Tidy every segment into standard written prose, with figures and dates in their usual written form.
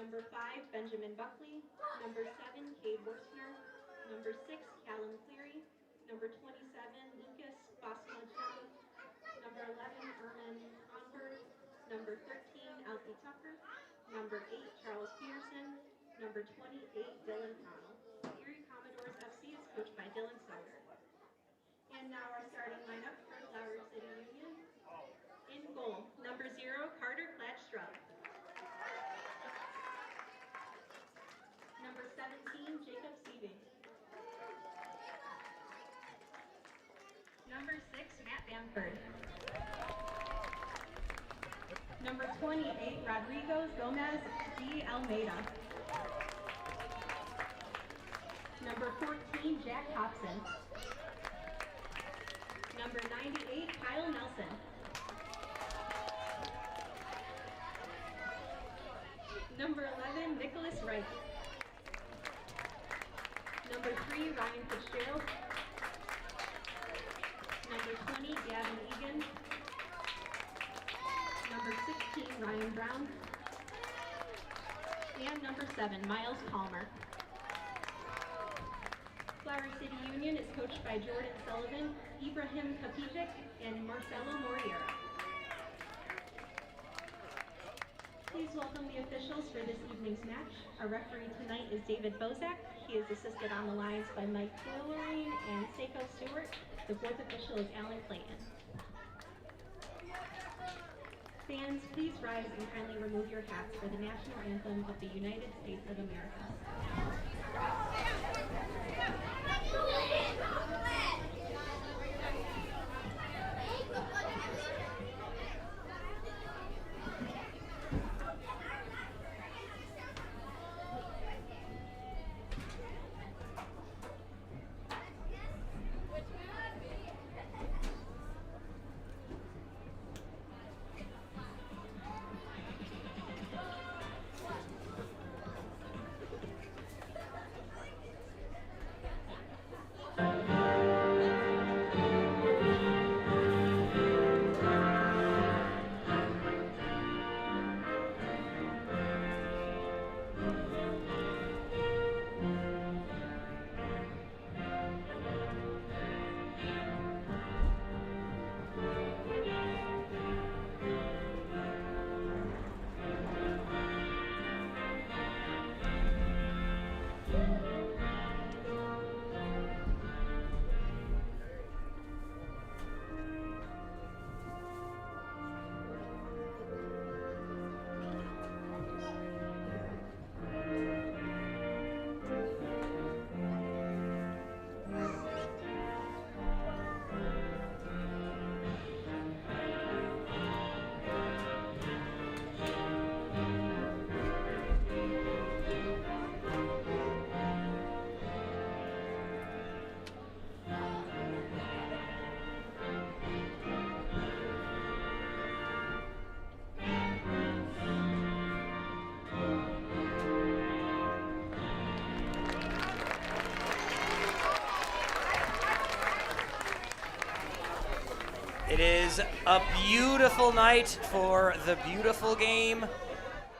Number 5, Benjamin Buckley. Number 7, Cade Worstner. Number 6, Callum Cleary. Number 27, Lucas Bosmajani. Number 11, Ermin Onberg. Number 13, Alfie Tucker. Number 8, Charles Peterson. Number 28, Dylan Connell. Erie Commodores FC is coached by Dylan Sauter. And now our starting lineup for Flower City Union. In goal, number 0, Carter Klatstrup. Number 17, Jacob Sieving. Number 6, Matt Bamford. Number 28, Rodrigo Gomez D. Almeida. Number 14, Jack Hobson. Number 98, Kyle Nelson. Number 11, Nicholas Wright. Number 3, Ryan Fitzgerald. Number 20, Gavin Egan. Number 16, Ryan Brown. And number 7, Miles Palmer. Flower City Union is coached by Jordan Sullivan, Ibrahim Kapijic, and Marcelo Moriera. Please welcome the officials for this evening's match. Our referee tonight is David Bozak. He is assisted on the lines by Mike Fillering and Seiko Stewart. The fourth official is Alan Clayton. Fans, please rise and kindly remove your hats for the national anthem of the United States of America. It is a beautiful night for the beautiful game.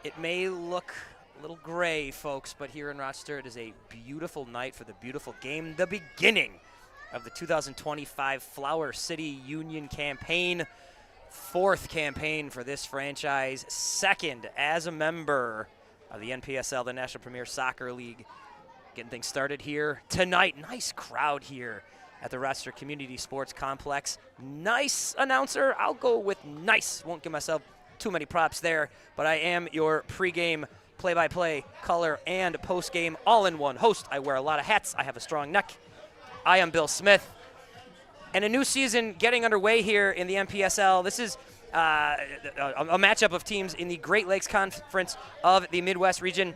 It may look a little gray, folks, but here in Rochester, it is a beautiful night for the beautiful game. The beginning of the 2025 Flower City Union campaign. Fourth campaign for this franchise. Second as a member of the NPSL, the National Premier Soccer League. Getting things started here tonight. Nice crowd here at the Rochester Community Sports Complex. Nice announcer. I'll go with nice. Won't give myself too many props there, but I am your pregame, play-by-play, color, and postgame all-in-one host. I wear a lot of hats. I have a strong neck. I am Bill Smith. And a new season getting underway here in the NPSL. This is a matchup of teams in the Great Lakes Conference of the Midwest region.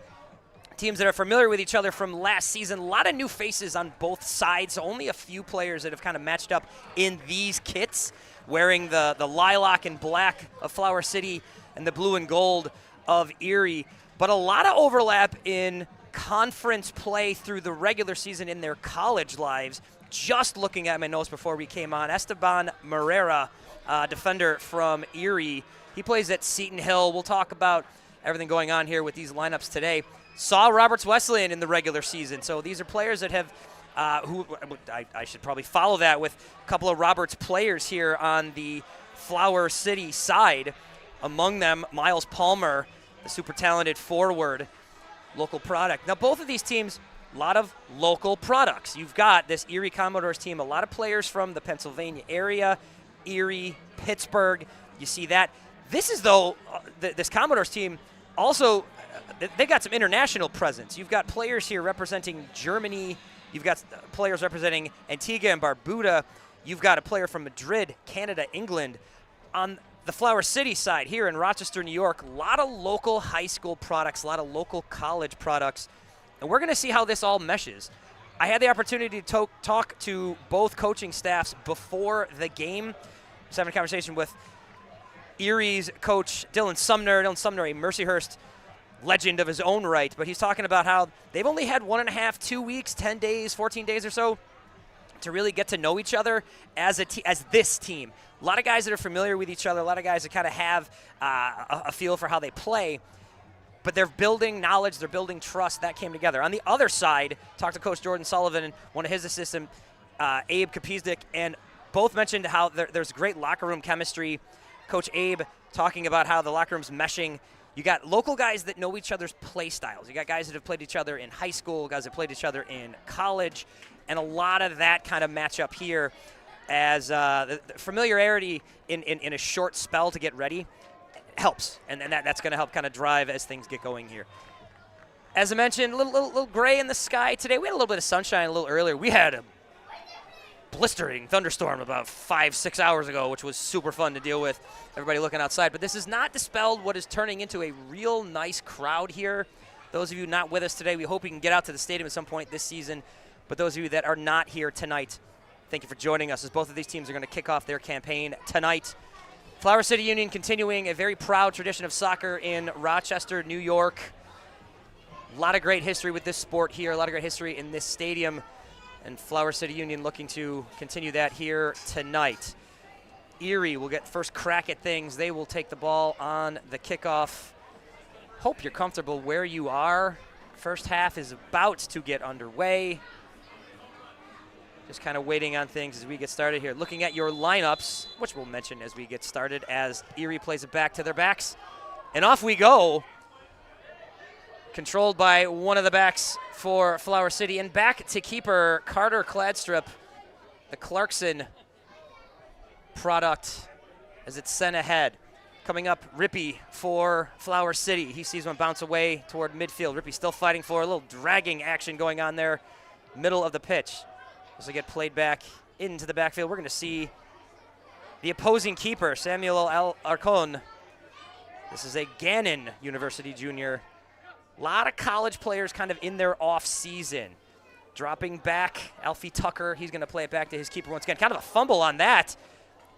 Teams that are familiar with each other from last season. A lot of new faces on both sides. Only a few players that have kind of matched up in these kits, wearing the lilac and black of Flower City and the blue and gold of Erie. But a lot of overlap in conference play through the regular season in their college lives. Just looking at my notes before we came on, Esteban Morera, defender from Erie. He plays at Seton Hill. We'll talk about everything going on here with these lineups today. Saw Roberts Wesleyan in the regular season, so these are players that have I should probably follow that with a couple of Roberts players here on the Flower City side. Among them, Miles Palmer, the super talented forward, local product. Now, both of these teams, a lot of local products. You've got this Erie Commodores team, a lot of players from the Pennsylvania area, Erie, Pittsburgh. You see that. This is, though, this Commodores team also, they got some international presence. You've got players here representing Germany. You've got players representing Antigua and Barbuda. You've got a player from Madrid, Canada, England. On the Flower City side here in Rochester, New York, a lot of local high school products, a lot of local college products. And we're going to see how this all meshes. I had the opportunity to talk to both coaching staffs before the game. I was having a conversation with Erie's coach, Dylan Sumner. Dylan Sumner, a Mercyhurst legend of his own right, but he's talking about how they've only had 1.5, 2 weeks, 10 days, 14 days or so to really get to know each other as this team. A lot of guys that are familiar with each other, a lot of guys that kind of have a feel for how they play, but they're building knowledge, they're building trust. That came together. On the other side, talked to Coach Jordan Sullivan and one of his assistants, Abe Kapizdik, and both mentioned how there's great locker room chemistry. Coach Abe talking about how the locker room's meshing. You got local guys that know each other's play styles. You got guys that have played each other in high school, guys that played each other in college, and a lot of that kind of match up here as the familiarity in a short spell to get ready helps, and that's going to help kind of drive as things get going here. As I mentioned, a little gray in the sky today. We had a little bit of sunshine a little earlier. We had a blistering thunderstorm about 5-6 hours ago, which was super fun to deal with. Everybody looking outside, but this has not dispelled what is turning into a real nice crowd here. Those of you not with us today, we hope we can get out to the stadium at some point this season, but those of you that are not here tonight, thank you for joining us as both of these teams are going to kick off their campaign tonight. Flower City Union continuing a very proud tradition of soccer in Rochester, New York. A lot of great history with this sport here, a lot of great history in this stadium. And Flower City Union looking to continue that here tonight. Erie will get first crack at things. They will take the ball on the kickoff. Hope you're comfortable where you are. First half is about to get underway. Just kind of waiting on things as we get started here. Looking at your lineups, which we'll mention as we get started, as Erie plays it back to their backs. And off we go. Controlled by one of the backs for Flower City. And back to keeper Carter Cladstrip, the Clarkson product as it's sent ahead. Coming up, Rippey for Flower City. He sees one bounce away toward midfield. Rippey still fighting for a little dragging action going on there, middle of the pitch. As they get played back into the backfield, we're going to see the opposing keeper, Samuel Alarcon. This is a Gannon University junior. A lot of college players kind of in their off season. Dropping back, Alfie Tucker, he's going to play it back to his keeper once again. Kind of a fumble on that.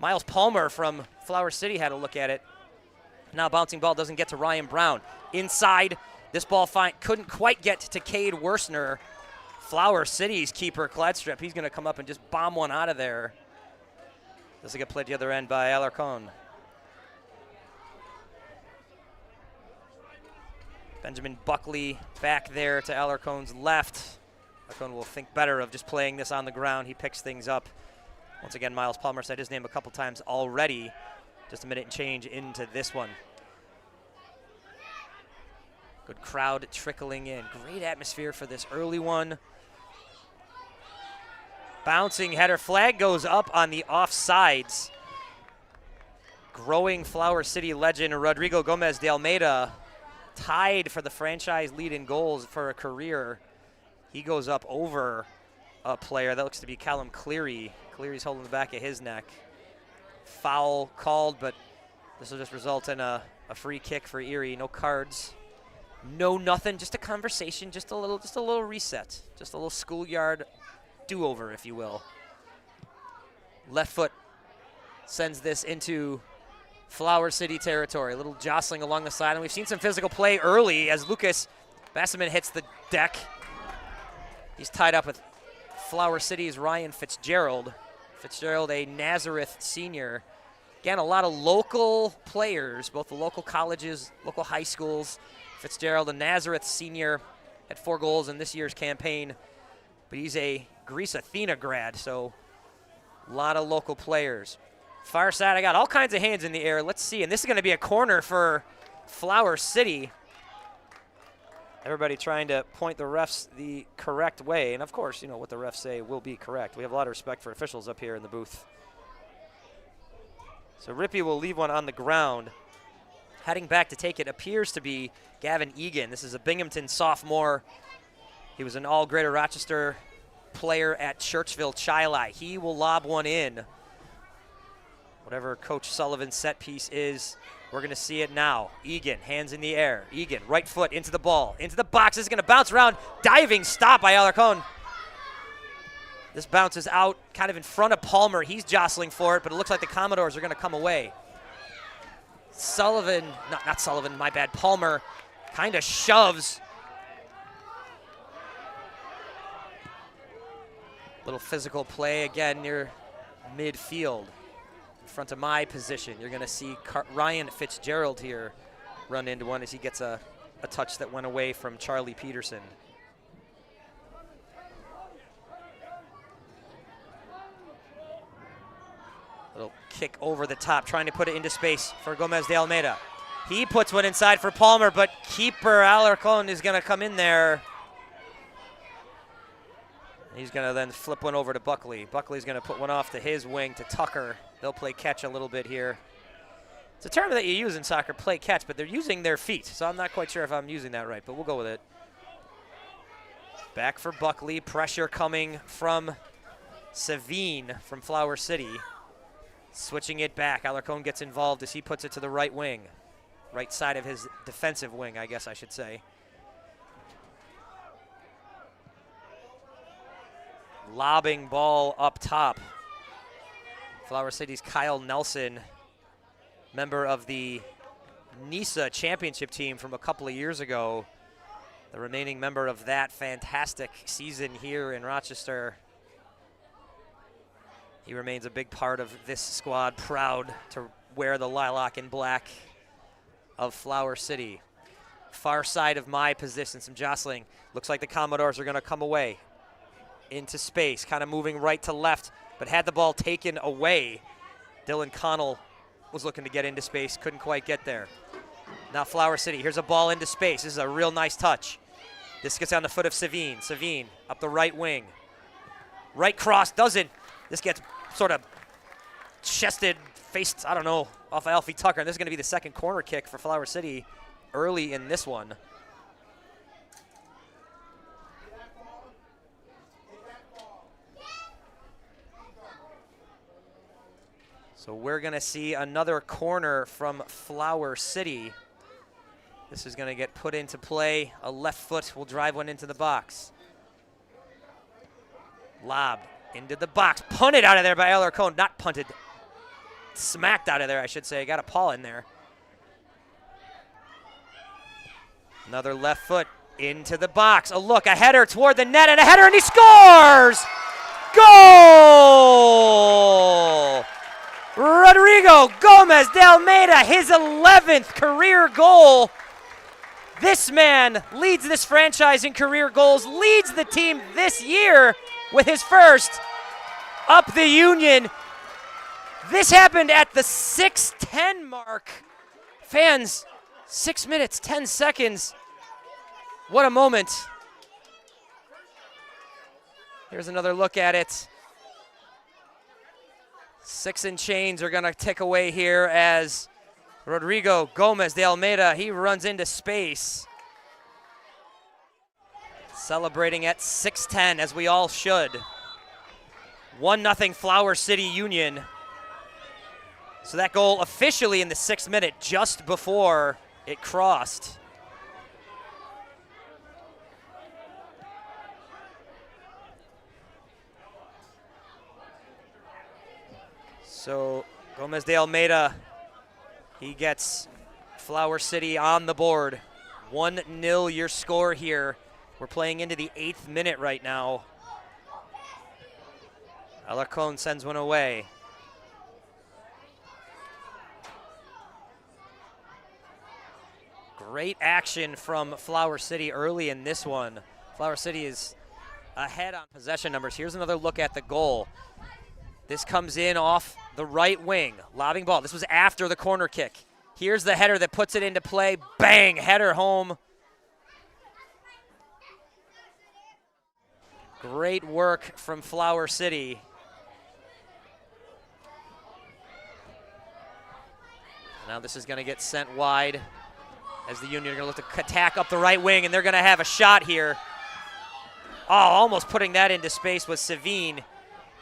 Miles Palmer from Flower City had a look at it. Now bouncing ball doesn't get to Ryan Brown. Inside, this ball couldn't quite get to Cade Worsner. Flower City's keeper, Cladstrip, he's going to come up and just bomb one out of there. This will get played the other end by Alarcon. Benjamin Buckley back there to Alarcon's left. Alarcon will think better of just playing this on the ground. He picks things up. Once again, Miles Palmer said his name a couple times already. Just a minute and change into this one. Good crowd trickling in. Great atmosphere for this early one. Bouncing header. Flag goes up on the offsides. Growing Flower City legend Rodrigo Gomez de Almeida tied for the franchise lead in goals for a career. He goes up over a player. That looks to be Callum Cleary. Cleary's holding the back of his neck. Foul called, but this will just result in a free kick for Erie. No cards. No nothing. Just a conversation. Just a little reset. Just a little schoolyard do-over, if you will. Left foot sends this into Flower City territory. A little jostling along the side, and we've seen some physical play early as Lucas Bassaman hits the deck. He's tied up with Flower City's Ryan Fitzgerald. Fitzgerald, a Nazareth senior. Again, a lot of local players, both the local colleges, local high schools. Fitzgerald, a Nazareth senior, had 4 goals in this year's campaign, but he's a Greece Athena grad, so a lot of local players. Far side, I got all kinds of hands in the air. Let's see, and this is going to be a corner for Flower City. Everybody trying to point the refs the correct way, and of course, you know, what the refs say will be correct. We have a lot of respect for officials up here in the booth. So Rippey will leave one on the ground. Heading back to take it appears to be Gavin Egan. This is a Binghamton sophomore. He was an all Greater Rochester player at Churchville Chili. He will lob one in. Whatever Coach Sullivan's set piece is, we're going to see it now. Egan, hands in the air. Egan, right foot into the ball, into the box. This is going to bounce around. Diving stop by Alarcon. This bounces out kind of in front of Palmer. He's jostling for it, but it looks like the Commodores are going to come away. Sullivan, not Sullivan, my bad. Palmer kind of shoves. Little physical play again near midfield. In front of my position, you're going to see Ryan Fitzgerald here run into one as he gets a touch that went away from Charlie Peterson. Little kick over the top, trying to put it into space for Gomez de Almeida. He puts one inside for Palmer, but keeper Alarcon is going to come in there. He's going to then flip one over to Buckley. Buckley's going to put one off to his wing to Tucker. They'll play catch a little bit here. It's a term that you use in soccer, play catch, but they're using their feet, so I'm not quite sure if I'm using that right, but we'll go with it. Back for Buckley. Pressure coming from Savine from Flower City. Switching it back. Alarcon gets involved as he puts it to the right wing. Right side of his defensive wing, I guess I should say. Lobbing ball up top. Flower City's Kyle Nelson, member of the NISA championship team from a couple of years ago. The remaining member of that fantastic season here in Rochester. He remains a big part of this squad, proud to wear the lilac and black of Flower City. Far side of my position, some jostling. Looks like the Commodores are going to come away into space, kind of moving right to left, but had the ball taken away. Dylan Connell was looking to get into space, couldn't quite get there. Now Flower City, here's a ball into space. This is a real nice touch. This gets on the foot of Savine. Savine up the right wing. Right cross, doesn't. This gets sort of chested, faced, I don't know, off of Alfie Tucker. And this is going to be the second corner kick for Flower City early in this one. So we're going to see another corner from Flower City. This is going to get put into play. A left foot will drive one into the box. Lob into the box. Punted out of there by Alarcon. Not punted. Smacked out of there, I should say. Got a paw in there. Another left foot into the box. A look, a header toward the net, and a header, and he scores! Goal! Rodrigo Gomez de Almeida, his 11th career goal. This man leads this franchise in career goals, leads the team this year with his first. Up the Union. This happened at the 6:10 mark. Fans, 6 minutes, 10 seconds. What a moment. Here's another look at it. 6 and chains are going to tick away here as Rodrigo Gomez de Almeida, he runs into space. Celebrating at 6:10, as we all should. 1-0 Flower City Union. So that goal officially in the 6th minute, just before it crossed. So Gomez de Almeida, he gets Flower City on the board. 1-0 your score here. We're playing into the 8th minute right now. Alarcon sends one away. Great action from Flower City early in this one. Flower City is ahead on possession numbers. Here's another look at the goal. This comes in off the right wing. Lobbing ball. This was after the corner kick. Here's the header that puts it into play. Bang! Header home. Great work from Flower City. Now this is going to get sent wide as the Union are going to look to attack up the right wing, and they're going to have a shot here. Oh, almost putting that into space was Savine.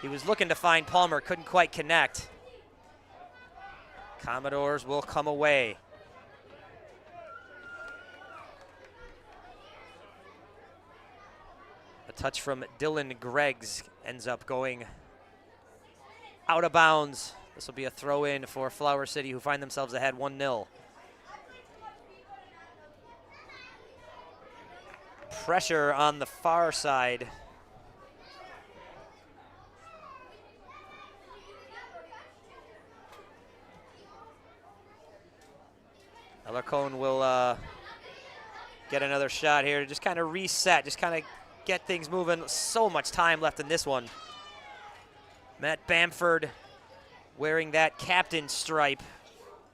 He was looking to find Palmer, couldn't quite connect. Commodores will come away. A touch from Dylan Greggs ends up going out of bounds. This will be a throw-in for Flower City, who find themselves ahead 1-0. Pressure on the far side. Alarcon will get another shot here to just kind of reset, just kind of get things moving. So much time left in this one. Matt Bamford wearing that captain stripe,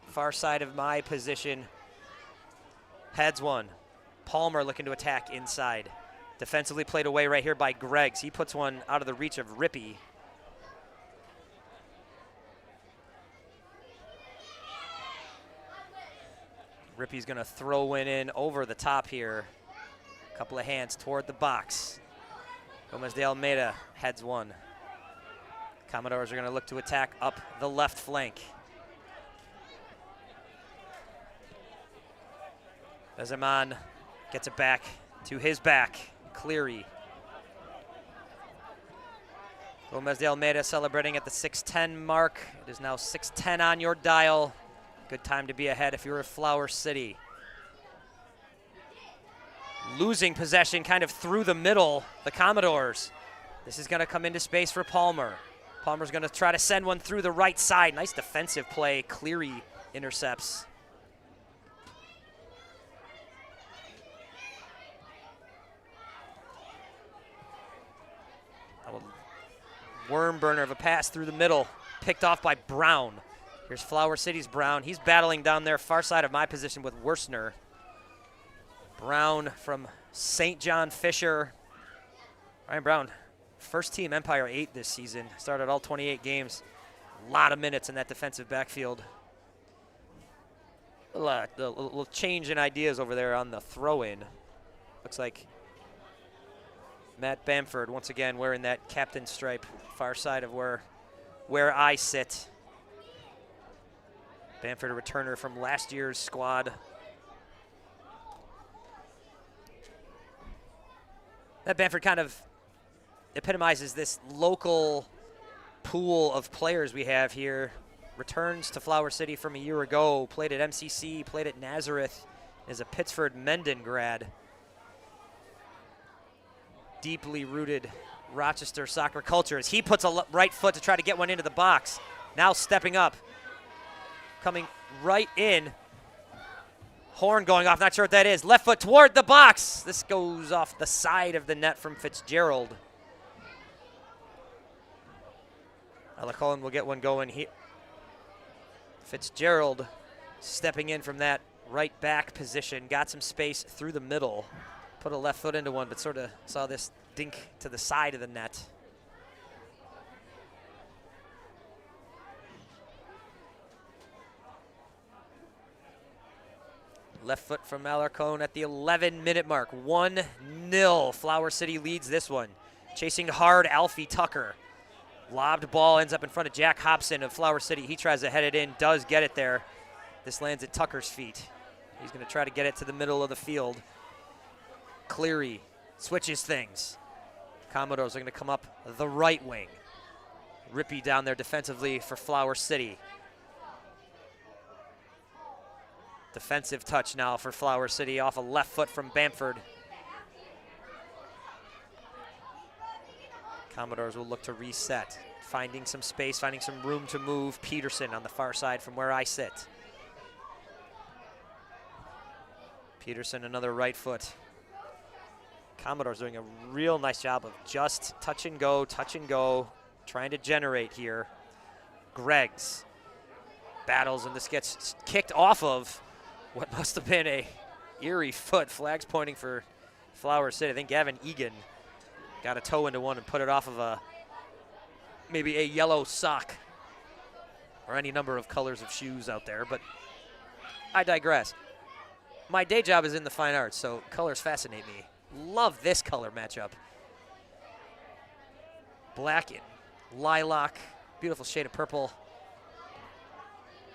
far side of my position. Heads one. Palmer looking to attack inside. Defensively played away right here by Greggs. He puts one out of the reach of Rippey. Rippey's going to throw one in over the top here. A couple of hands toward the box. Gomez de Almeida heads one. Commodores are going to look to attack up the left flank. Bezeman gets it back to his back. Cleary. Gomez de Almeida celebrating at the 6:10 mark. It is now 6:10 on your dial. Good time to be ahead if you're at Flower City. Losing possession kind of through the middle, the Commodores. This is going to come into space for Palmer. Palmer's going to try to send one through the right side. Nice defensive play. Cleary intercepts. Worm burner of a pass through the middle, picked off by Brown. Here's Flower City's Brown. He's battling down there far side of my position with Worstner. Brown from St. John Fisher. Ryan Brown, first team Empire 8 this season. Started all 28 games. A lot of minutes in that defensive backfield. A little change in ideas over there on the throw-in. Looks like Matt Bamford once again wearing that captain stripe, far side of where I sit. Bamford, a returner from last year's squad. Matt Bamford kind of epitomizes this local pool of players we have here. Returns to Flower City from a year ago, played at MCC, played at Nazareth, is a Pittsford Menden grad. Deeply rooted Rochester soccer culture as he puts a right foot to try to get one into the box. Now stepping up, coming right in. Horn going off, not sure what that is. Left foot toward the box. This goes off the side of the net from Fitzgerald. Alacoan will get one going here. Fitzgerald stepping in from that right back position, got some space through the middle. Put a left foot into one, but sort of saw this dink to the side of the net. Left foot from Alarcon at the 11-minute mark. 1-0. Flower City leads this one. Chasing hard, Alfie Tucker. Lobbed ball ends up in front of Jack Hobson of Flower City. He tries to head it in, does get it there. This lands at Tucker's feet. He's going to try to get it to the middle of the field. Cleary switches things. Commodores are going to come up the right wing. Rippey down there defensively for Flower City. Defensive touch now for Flower City off a left foot from Bamford. Commodores will look to reset. Finding some space, finding some room to move. Peterson on the far side from where I sit. Peterson, another right foot. Commodores doing a real nice job of just touch and go, trying to generate here. Greggs battles, and this gets kicked off of what must have been a Erie foot. Flags pointing for Flower City. I think Gavin Egan got a toe into one and put it off of maybe a yellow sock or any number of colors of shoes out there, but I digress. My day job is in the fine arts, so colors fascinate me. Love this color matchup. Black and lilac, beautiful shade of purple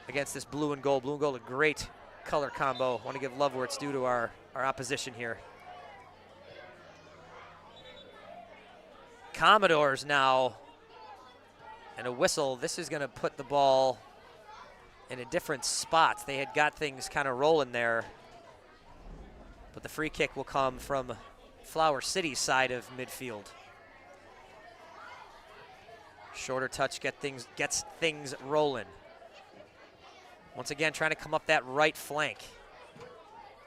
against this blue and gold. Blue and gold, a great color combo. Want to give love where it's due to our opposition here. Commodores now, and a whistle. This is going to put the ball in a different spot. They had got things kind of rolling there, but the free kick will come from Flower City's side of midfield. Shorter touch gets things rolling. Once again, trying to come up that right flank.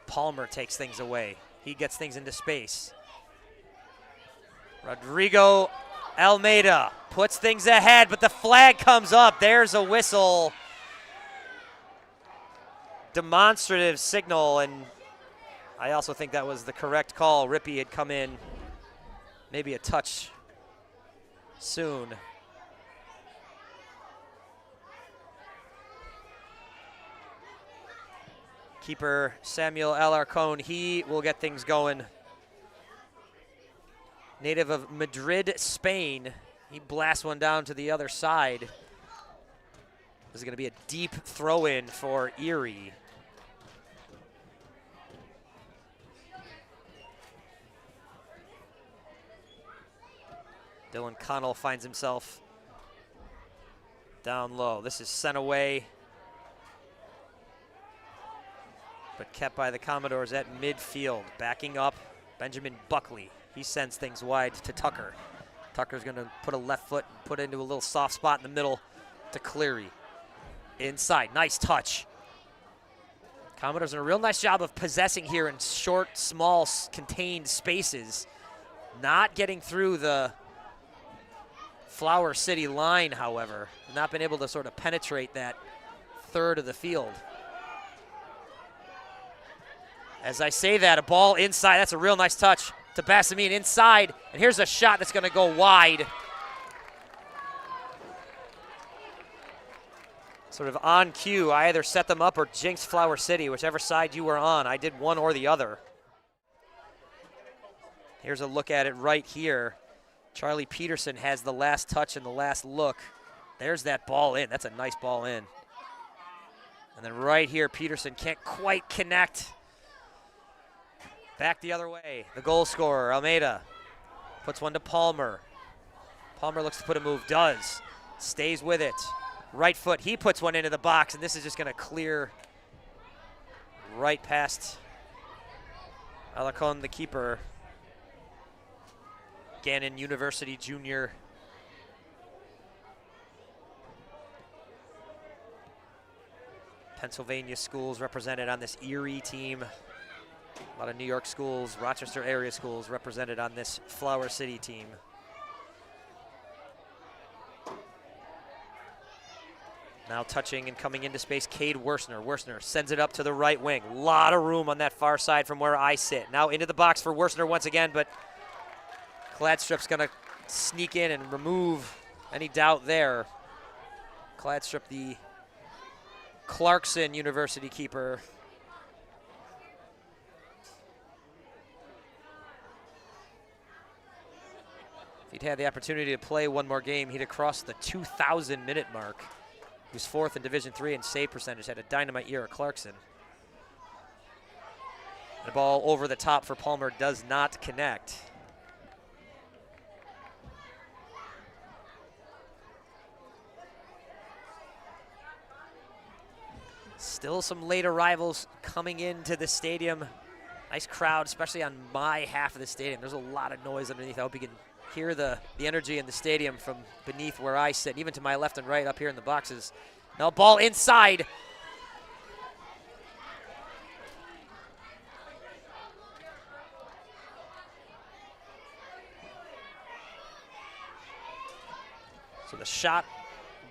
Palmer takes things away. He gets things into space. Rodrigo Almeida puts things ahead, but the flag comes up. There's a whistle. Demonstrative signal, and I also think that was the correct call. Rippey had come in maybe a touch soon. Keeper Samuel Alarcon, he will get things going. Native of Madrid, Spain. He blasts one down to the other side. This is going to be a deep throw-in for Erie. Dylan Connell finds himself down low. This is sent away, but kept by the Commodores at midfield. Backing up, Benjamin Buckley. He sends things wide to Tucker. Tucker's going to put a left foot, put it into a little soft spot in the middle to Cleary. Inside, nice touch. Commodores doing a real nice job of possessing here in short, small, contained spaces. Not getting through the Flower City line, however. Not been able to sort of penetrate that third of the field. As I say that, a ball inside. That's a real nice touch to Bassamine inside. And here's a shot that's going to go wide. Sort of on cue. I either set them up or jinxed Flower City, whichever side you were on. I did one or the other. Here's a look at it right here. Charlie Peterson has the last touch and the last look. There's that ball in. That's a nice ball in. And then right here, Peterson can't quite connect. Back the other way. The goal scorer, Almeida, puts one to Palmer. Palmer looks to put a move, does. Stays with it. Right foot, he puts one into the box, and this is just going to clear right past Alarcon, the keeper. Gannon University junior. Pennsylvania schools represented on this Erie team. A lot of New York schools, Rochester area schools represented on this Flower City team. Now touching and coming into space, Cade Worsner. Worsner sends it up to the right wing. A lot of room on that far side from where I sit. Now into the box for Worsner once again, but Cladstrup's going to sneak in and remove any doubt there. Cladstrup, the Clarkson University keeper. If he'd had the opportunity to play one more game, he'd have crossed the 2,000-minute mark. He was fourth in Division III in save percentage, had a dynamite year at Clarkson. The ball over the top for Palmer does not connect. Still some late arrivals coming into the stadium. Nice crowd, especially on my half of the stadium. There's a lot of noise underneath. I hope you can hear the energy in the stadium from beneath where I sit, even to my left and right up here in the boxes. Now ball inside. The shot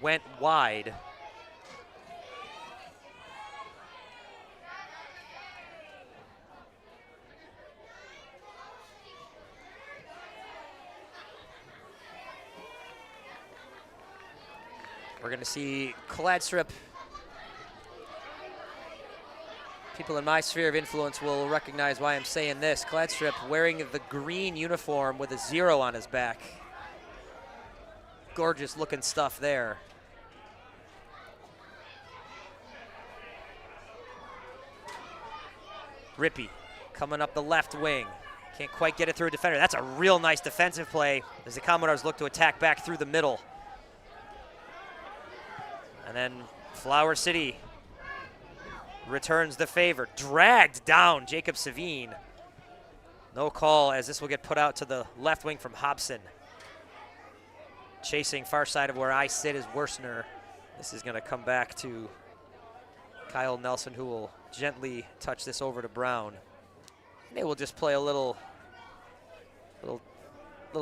went wide. We're going to see Kladstrup. People in my sphere of influence will recognize why I'm saying this. Kladstrup wearing the green uniform with a 0 on his back. Gorgeous looking stuff there. Rippey coming up the left wing. Can't quite get it through a defender. That's a real nice defensive play as the Commodores look to attack back through the middle. And then Flower City returns the favor. Dragged down Jacob Savine. No call as this will get put out to the left wing from Hobson. Chasing far side of where I sit is Worstner. This is going to come back to Kyle Nelson, who will gently touch this over to Brown. They will just play a little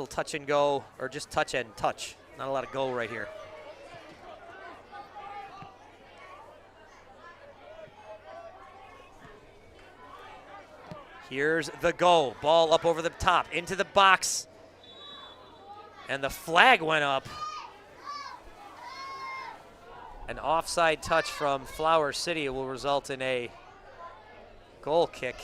touch and go, or just touch and touch. Not a lot of go right here. Here's the go. Ball up over the top, into the box. And the flag went up. An offside touch from Flower City will result in a goal kick.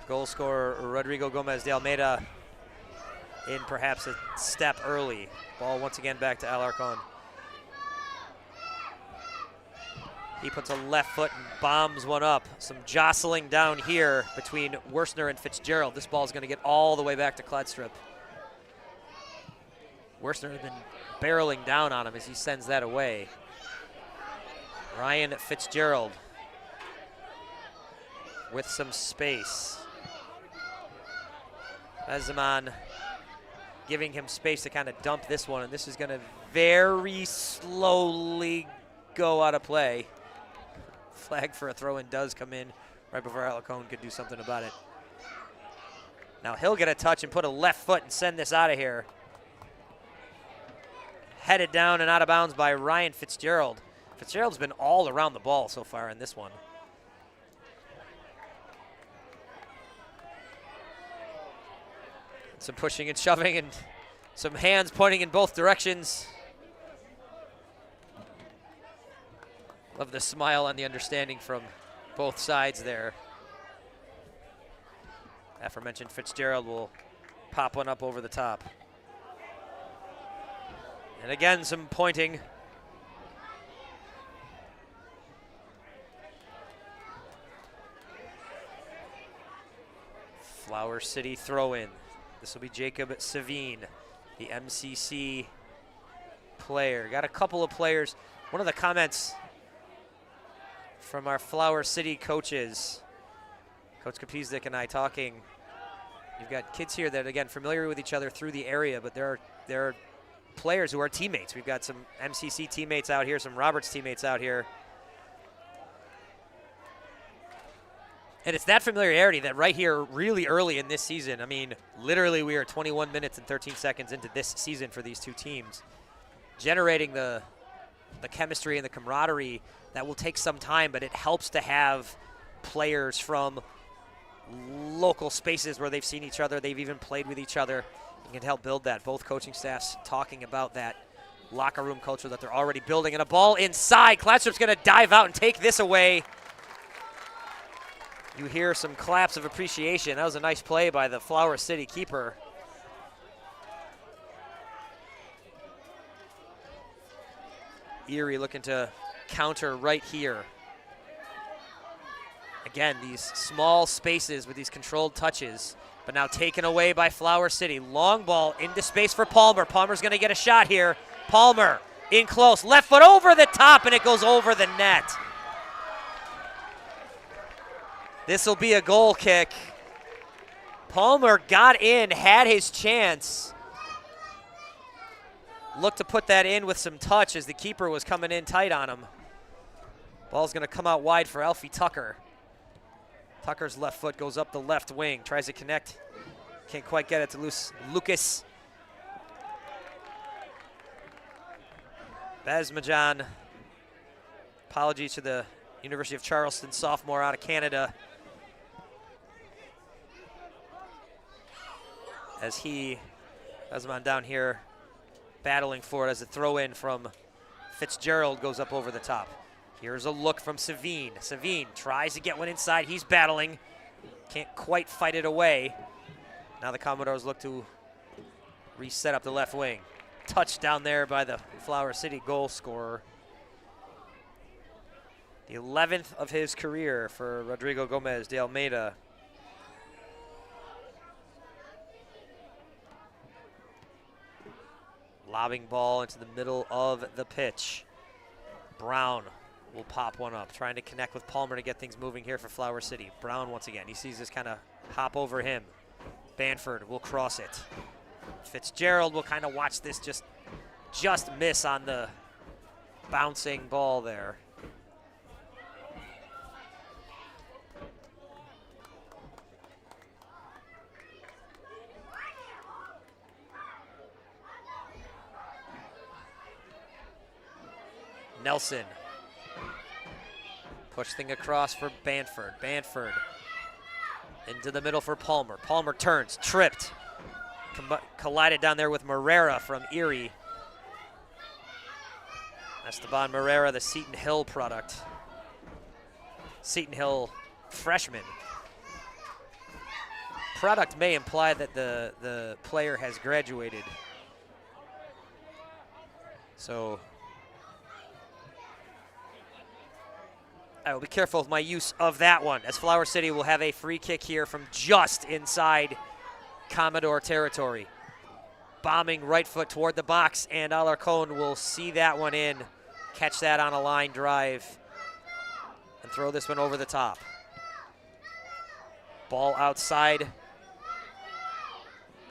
Goal scorer Rodrigo Gomez de Almeida in perhaps a step early. Ball once again back to Alarcon. He puts a left foot and bombs one up. Some jostling down here between Worstner and Fitzgerald. This ball is going to get all the way back to Kladstrup. Worstner has been barreling down on him as he sends that away. Ryan Fitzgerald with some space. Bezeman giving him space to kind of dump this one, and this is going to very slowly go out of play. Flag for a throw-in does come in right before Alarcon could do something about it. Now he'll get a touch and put a left foot and send this out of here. Headed down and out of bounds by Ryan Fitzgerald. Fitzgerald's been all around the ball so far in this one. Some pushing and shoving and some hands pointing in both directions. Love the smile and the understanding from both sides there. Aforementioned Fitzgerald will pop one up over the top. And again, some pointing. Flower City throw-in. This will be Jacob Savine, the MCC player. Got a couple of players. One of the comments from our Flower City coaches, Coach Kapizdik and I talking, you've got kids here that, again, familiar with each other through the area, but there are players who are teammates. We've got some MCC teammates out here, some Roberts teammates out here. And it's that familiarity that right here, really early in this season, I mean, literally we are 21 minutes and 13 seconds into this season for these two teams, generating the chemistry and the camaraderie that will take some time, but it helps to have players from local spaces where they've seen each other, they've even played with each other, and can help build that. Both coaching staffs talking about that locker room culture that they're already building. And a ball inside. Kladstrup's going to dive out and take this away. You hear some claps of appreciation. That was a nice play by the Flower City keeper. Erie looking to counter right here. Again, these small spaces with these controlled touches, but now taken away by Flower City. Long ball into space for Palmer. Palmer's going to get a shot here. Palmer in close. Left foot over the top, and it goes over the net. This will be a goal kick. Palmer got in, had his chance. Looked to put that in with some touch as the keeper was coming in tight on him. Ball's going to come out wide for Alfie Tucker. Tucker's left foot goes up the left wing, tries to connect Can't quite get it to Lucas. Basmajan. Apologies to the University of Charleston sophomore out of Canada, as Basman down here battling for it as a throw in from Fitzgerald goes up over the top. Here's a look from Savine. Savine tries to get one inside. He's battling. Can't quite fight it away. Now the Commodores look to reset up the left wing. Touchdown there by the Flower City goal scorer. The 11th of his career for Rodrigo Gomez de Almeida. Lobbing ball into the middle of the pitch. Brown will pop one up, trying to connect with Palmer to get things moving here for Flower City. Brown once again, he sees this kind of hop over him. Banford will cross it. Fitzgerald will kind of watch this just miss on the bouncing ball there. Nelson. Push thing across for Banford. Banford into the middle for Palmer. Palmer turns, tripped. Collided down there with Morera from Erie. Esteban Morera, the Seton Hill product. Seton Hill freshman. Product may imply that the player has graduated. So I will be careful with my use of that one, as Flower City will have a free kick here from just inside Commodore territory. Bombing right foot toward the box, and Alarcon will see that one in, catch that on a line drive, and throw this one over the top. Ball outside.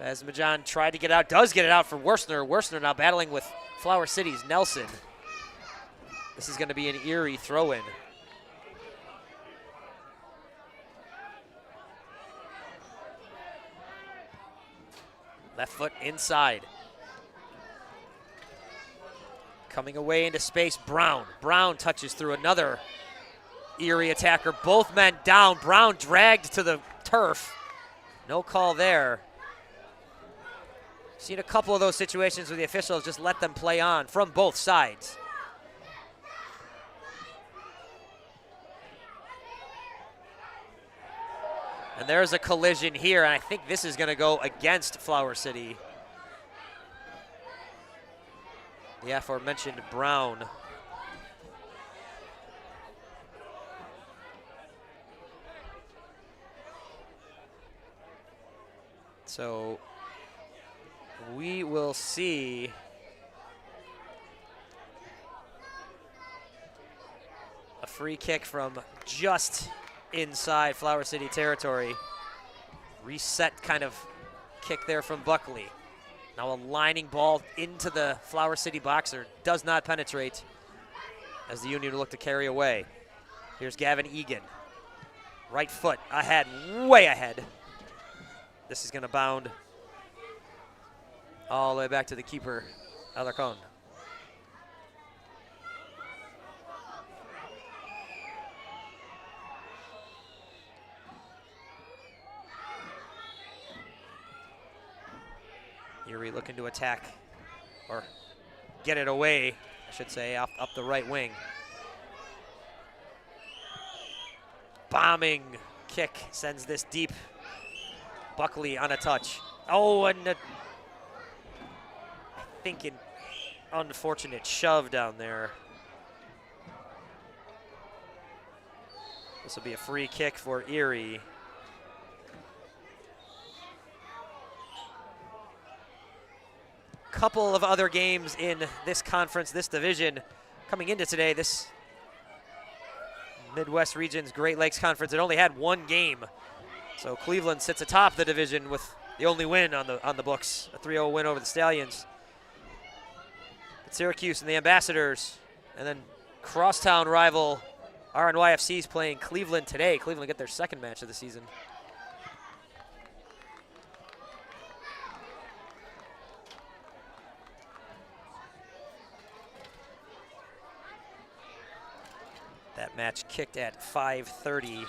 Basmajan tried to get out, does get it out for Worstner. Worstner now battling with Flower City's Nelson. This is going to be an Erie throw-in. Left foot inside. Coming away into space, Brown. Brown touches through another Erie attacker. Both men down. Brown dragged to the turf. No call there. Seen a couple of those situations where the officials just let them play on from both sides. And there's a collision here, and I think this is going to go against Flower City. The aforementioned Brown. So we will see a free kick from just inside Flower City territory. Reset kind of kick there from Buckley. Now a lining ball into the Flower City boxer. Does not penetrate as the Union will look to carry away. Here's Gavin Egan. Right foot ahead, way ahead. This is going to bound all the way back to the keeper, Alarcon. Erie looking to attack, or get it away, I should say, up the right wing. Bombing kick sends this deep. Buckley on a touch. Oh, and I think an unfortunate shove down there. This will be a free kick for Erie. Couple of other games in this conference, this division, coming into today. This Midwest Region's Great Lakes Conference, it only had one game. So Cleveland sits atop the division with the only win on the books, a 3-0 win over the Stallions. But Syracuse and the Ambassadors, and then crosstown rival RNYFC is playing Cleveland today. Cleveland get their second match of the season. Match kicked at 5:30.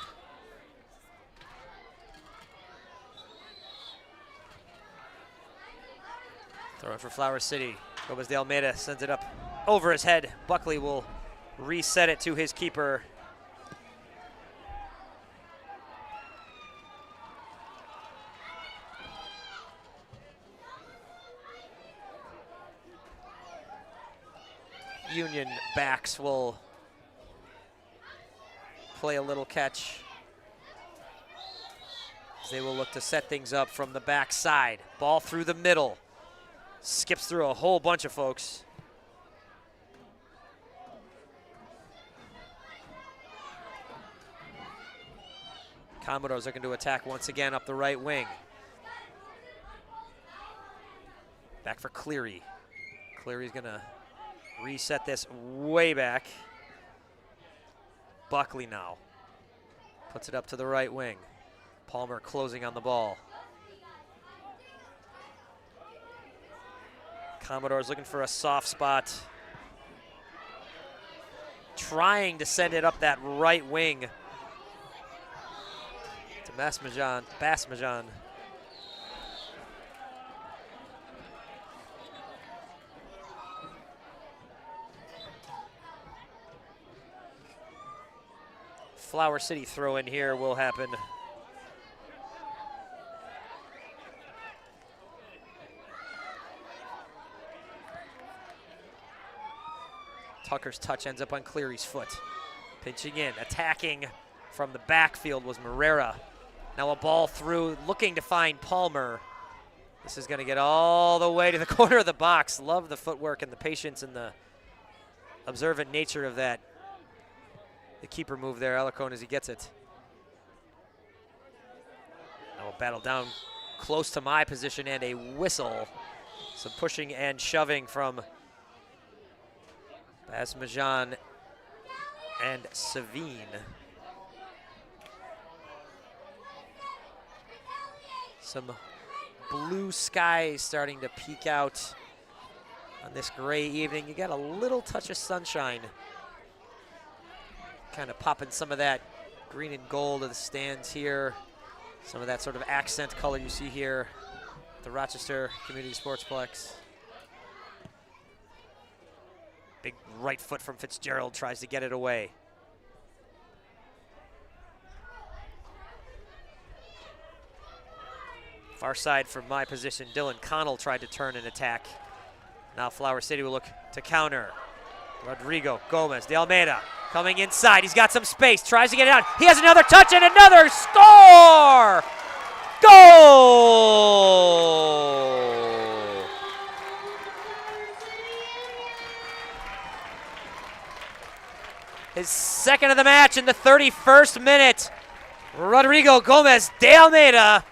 Throwing for Flower City. Gomez de Almeida sends it up over his head. Buckley will reset it to his keeper. Union backs will play a little catch. They will look to set things up from the backside. Ball through the middle. Skips through a whole bunch of folks. Commodores looking to attack once again up the right wing. Back for Cleary. Cleary's gonna reset this way back. Buckley now puts it up to the right wing. Palmer closing on the ball. Commodores looking for a soft spot. Trying to send it up that right wing to Basmajan. Flower City throw in here will happen. Tucker's touch ends up on Cleary's foot. Pinching in, attacking from the backfield was Morera. Now a ball through, looking to find Palmer. This is going to get all the way to the corner of the box. Love the footwork and the patience and the observant nature of that. The keeper move there, Alarcon, as he gets it. Now a battle down close to my position and a whistle. Some pushing and shoving from Basmajan and Savine. Some blue skies starting to peek out on this gray evening. You got a little touch of sunshine. Kind of popping some of that green and gold of the stands here. Some of that sort of accent color you see here at the Rochester Community Sportsplex. Big right foot from Fitzgerald, tries to get it away. Far side from my position, Dylan Connell tried to turn and attack. Now Flower City will look to counter. Rodrigo Gomez de Almeida coming inside. He's got some space, tries to get it out. He has another touch and another score! Goal! His second of the match in the 31st minute. Rodrigo Gomez de Almeida.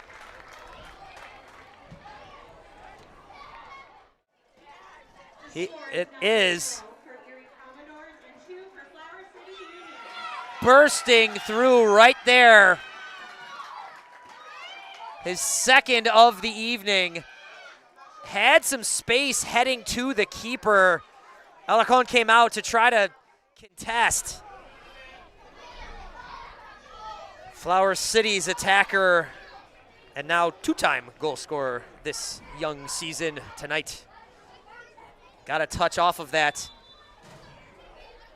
It is bursting through right there. His second of the evening. Had some space heading to the keeper. Alarcon came out to try to contest. Flower City's attacker and now two-time goal scorer this young season tonight. Got a touch off of that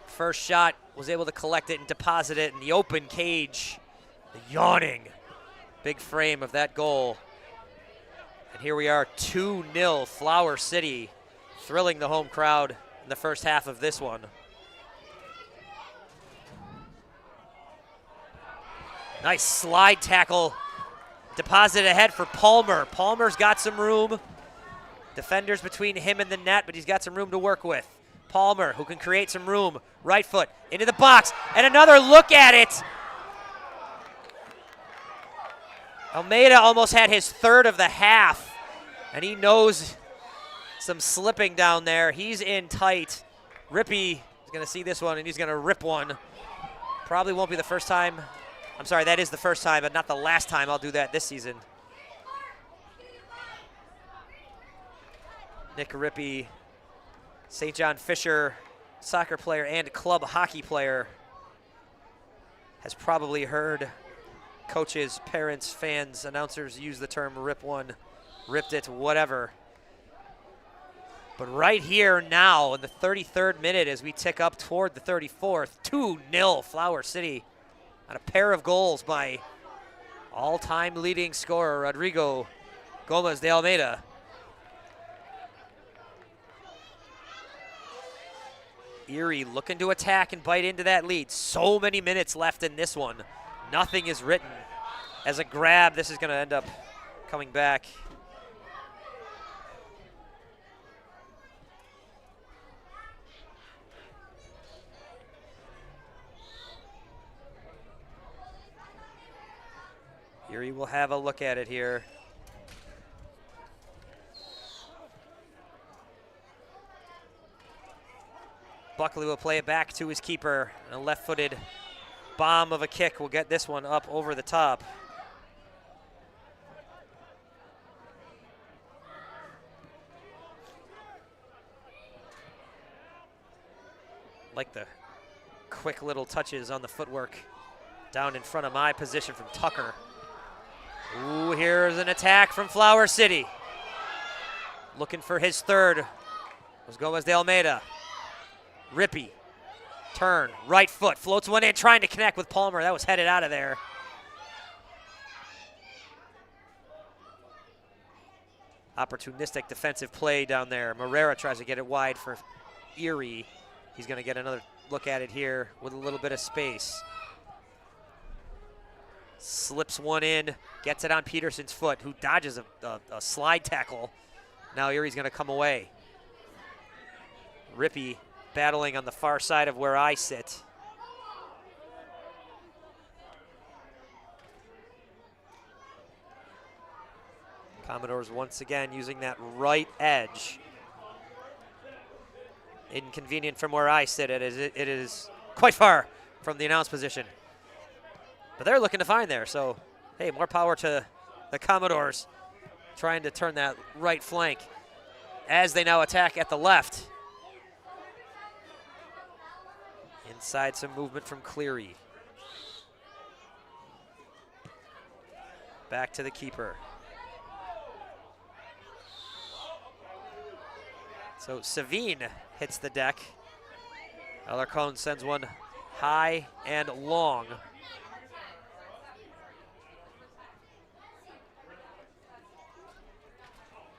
first shot, was able to collect it and deposit it in the open cage. The yawning big frame of that goal. And here we are, 2-0 Flower City, thrilling the home crowd in the first half of this one. Nice slide tackle. Deposit ahead for Palmer. Palmer's got some room. Defenders between him and the net, but he's got some room to work with. Palmer, who can create some room. Right foot into the box, and another look at it. Almeida almost had his third of the half, and he knows some slipping down there. He's in tight. Rippey is going to see this one, and he's going to rip one. Probably won't be the first time. I'm sorry, that is the first time, but not the last time I'll do that this season. Nick Rippey, St. John Fisher, soccer player and club hockey player. has probably heard coaches, parents, fans, announcers use the term rip one, ripped it, whatever. But right here now in the 33rd minute as we tick up toward the 34th, 2-0 Flower City on a pair of goals by all-time leading scorer Rodrigo Gomez de Almeida. Erie looking to attack and bite into that lead. So many minutes left in this one. Nothing is written. As a grab, this is going to end up coming back. Erie will have a look at it here. Buckley will play it back to his keeper. A left-footed bomb of a kick will get this one up over the top. Like the quick little touches on the footwork down in front of my position from Tucker. Ooh, here's an attack from Flower City. Looking for his third was Gomez de Almeida. Rippey, turn, right foot, floats one in, trying to connect with Palmer. That was headed out of there. Opportunistic defensive play down there. Morera tries to get it wide for Erie. He's going to get another look at it here with a little bit of space. Slips one in, gets it on Peterson's foot, who dodges a slide tackle. Now Erie's going to come away. Rippey battling on the far side of where I sit. Commodores once again using that right edge. Inconvenient from where I sit. It is quite far from the announce position. But they're looking to find there, so hey, more power to the Commodores trying to turn that right flank as they now attack at the left. Inside, some movement from Cleary. Back to the keeper. So Savine hits the deck. Alarcon sends one high and long.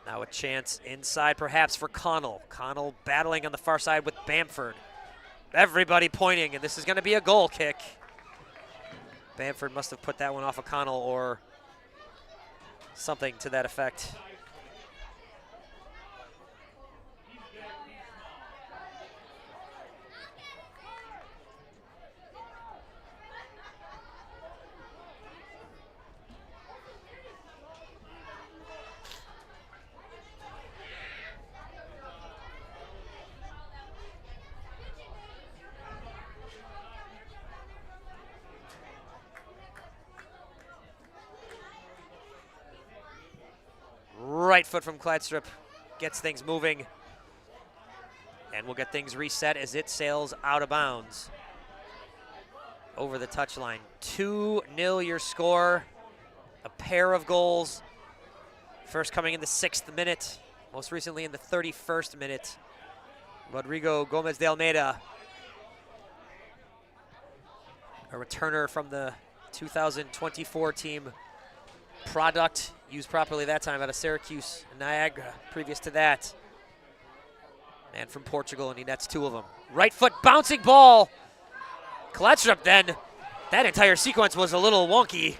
Now a chance inside perhaps for Connell. Connell battling on the far side with Bamford. Everybody pointing, and this is going to be a goal kick. Bamford must have put that one off of Connell or something to that effect. Right foot from Kladstrup gets things moving. And we'll get things reset as it sails out of bounds. Over the touchline. 2-0 your score. A pair of goals. First coming in the 6th minute. Most recently in the 31st minute. Rodrigo Gomez de Almeida. A returner from the 2024 team. Product used properly that time out of Syracuse and Niagara. Previous to that, man from Portugal, and he nets 2 of them. Right foot bouncing ball. Kladstrup then. That entire sequence was a little wonky.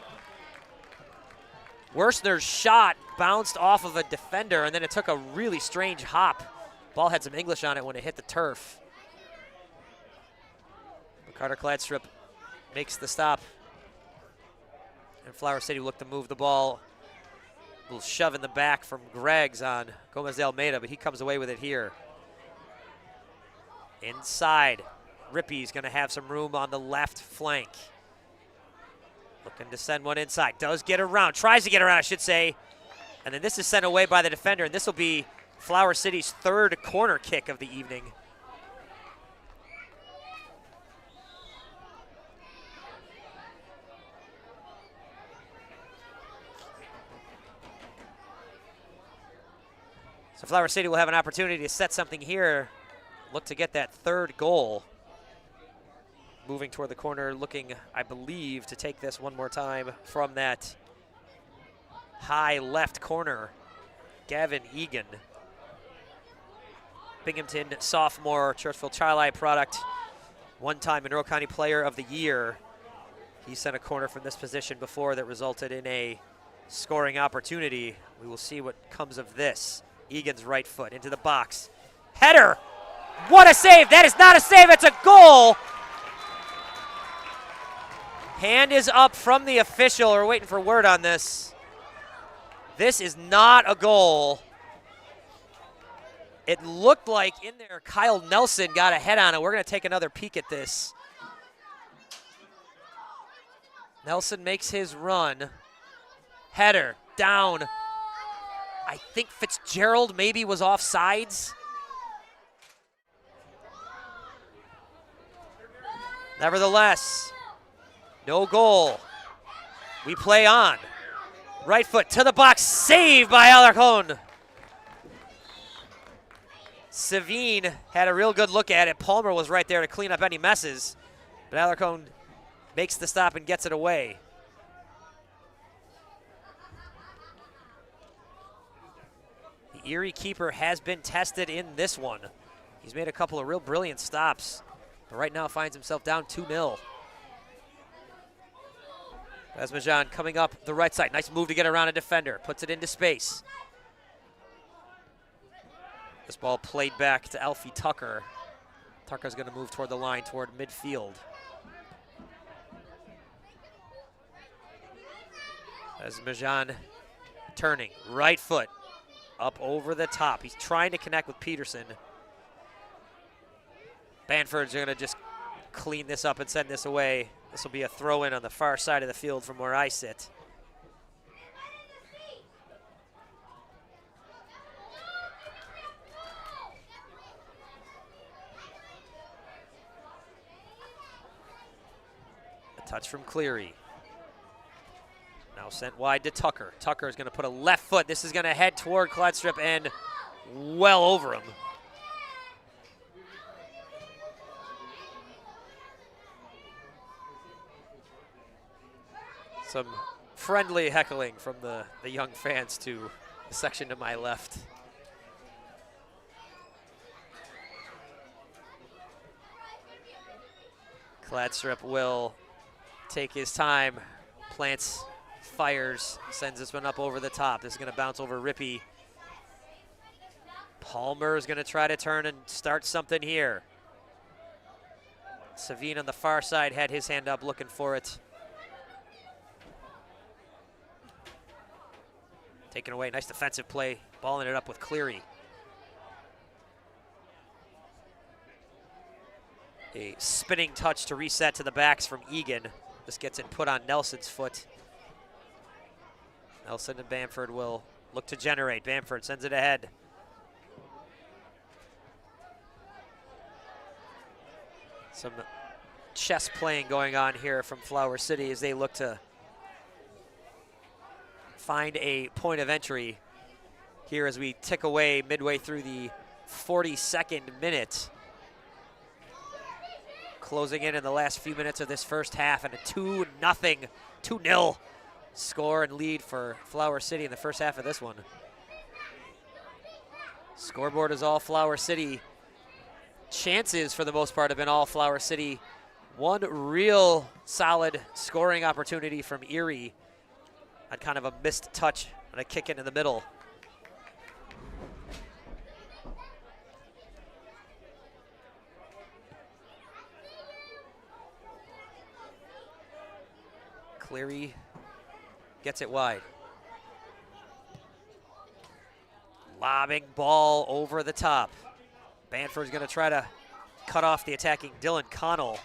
Worstner's shot bounced off of a defender, and then it took a really strange hop. Ball had some English on it when it hit the turf. But Carter Kladstrup makes the stop. And Flower City will look to move the ball. A little shove in the back from Greggs on Gomez de Almeida, but he comes away with it here. Inside, Rippey's going to have some room on the left flank. Looking to send one inside. Does get around. Tries to get around, I should say. And then this is sent away by the defender, and this will be Flower City's 3rd corner kick of the evening. So Flower City will have an opportunity to set something here. Look to get that third goal. Moving toward the corner, looking, I believe, to take this one more time from that high left corner. Gavin Egan. Binghamton sophomore, Churchville Child product, one-time Monroe County Player of the Year. He sent a corner from this position before that resulted in a scoring opportunity. We will see what comes of this. Egan's right foot into the box. Header! What a save! That is not a save, it's a goal! Hand is up from the official. We're waiting for word on this. This is not a goal. It looked like in there Kyle Nelson got a head on it. We're going to take another peek at this. Nelson makes his run. Header down. I think Fitzgerald maybe was offsides. Nevertheless, no goal. We play on. Right foot to the box, saved by Alarcon. Savine had a real good look at it. Palmer was right there to clean up any messes, but Alarcon makes the stop and gets it away. The Erie keeper has been tested in this one. He's made a couple of real brilliant stops, but right now finds himself down 2-0. Esmajan coming up the right side. Nice move to get around a defender. Puts it into space. This ball played back to Alfie Tucker. Tucker's going to move toward the line, toward midfield. Esmajan turning. Right foot up over the top. He's trying to connect with Peterson. Banford's going to just clean this up and send this away. This will be a throw-in on the far side of the field from where I sit. A touch from Cleary. Now sent wide to Tucker. Tucker is going to put a left foot. This is going to head toward Cladstrip and well over him. Some friendly heckling from the young fans to the section to my left. Cladstrip will take his time, plants, fires, sends this one up over the top. This is going to bounce over Rippey. Palmer is going to try to turn and start something here. Savine on the far side had his hand up looking for it. Taken away, nice defensive play, balling it up with Cleary. A spinning touch to reset to the backs from Egan. This gets it put on Nelson's foot. Nelson and Bamford will look to generate. Bamford sends it ahead. Some chess playing going on here from Flower City as they look to find a point of entry here as we tick away midway through the 42nd minute. Closing in the last few minutes of this first half, and a 2-0 score and lead for Flower City in the first half of this one. Scoreboard is all Flower City. Chances for the most part have been all Flower City. One real solid scoring opportunity from Erie on kind of a missed touch on a kick into the middle. Cleary gets it wide. Lobbing ball over the top. Banford's going to try to cut off the attacking Dylan Connell.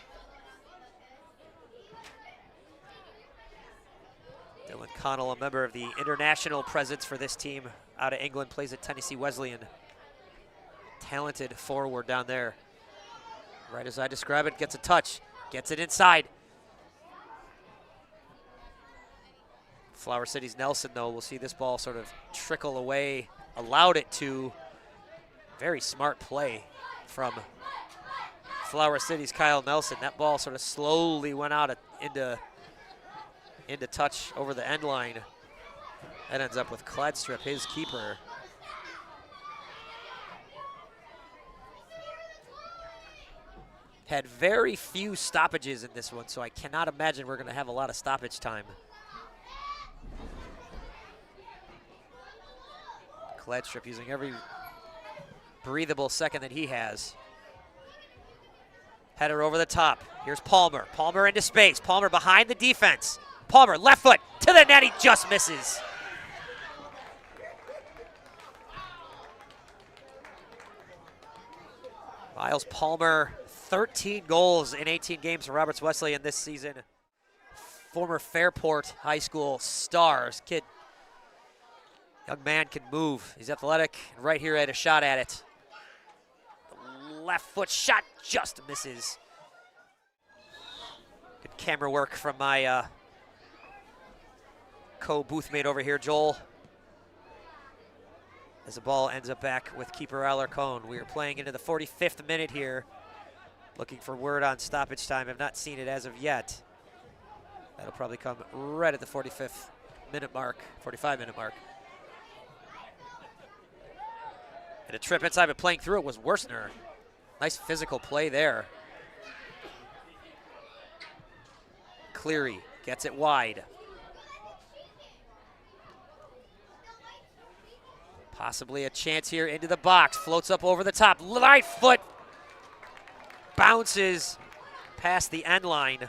Dylan Connell, a member of the international presence for this team out of England, plays at Tennessee Wesleyan. Talented forward down there. Right as I describe it, gets a touch, gets it inside. Flower City's Nelson, though, will see this ball sort of trickle away, allowed it to Very smart play from Flower City's Kyle Nelson. That ball sort of slowly went out into touch over the end line. That ends up with Kladstrup, his keeper. Had very few stoppages in this one, so I cannot imagine we're going to have a lot of stoppage time. Kladstrup using every breathable second that he has. Header over the top. Here's Palmer. Palmer into space. Palmer behind the defense. Palmer, left foot to the net. He just misses. Miles Palmer, 13 goals in 18 games for Roberts Wesleyan this season. Former Fairport High School stars. Kid, young man can move. He's athletic. Right here had a shot at it. The left foot shot just misses. Good camera work from my co-boothmate over here, Joel. As the ball ends up back with keeper Alarcon. We are playing into the 45th minute here. Looking for word on stoppage time. I've not seen it as of yet. That'll probably come right at the 45th minute mark, 45-minute mark. And a trip inside, but playing through it was Worstner. Nice physical play there. Cleary gets it wide. Possibly a chance here into the box. Floats up over the top. Right foot bounces past the end line.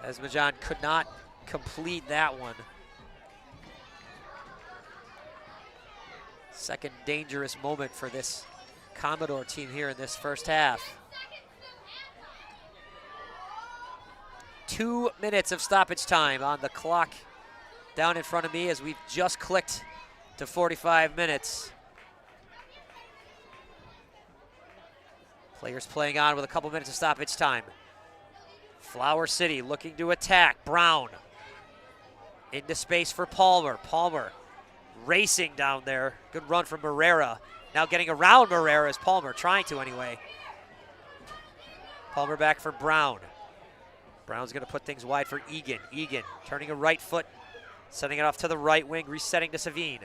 Esmajan could not complete that one. Second dangerous moment for this Commodore team here in this first half. 2 minutes of stoppage time on the clock down in front of me as we've just clicked to 45 minutes. Players playing on with a couple minutes of stoppage time. Flower City looking to attack. Brown into space for Palmer. Palmer racing down there. Good run from Marrera. Now getting around Marrera is Palmer, trying to anyway. Palmer back for Brown. Brown's going to put things wide for Egan. Egan turning a right foot, sending it off to the right wing, resetting to Savine.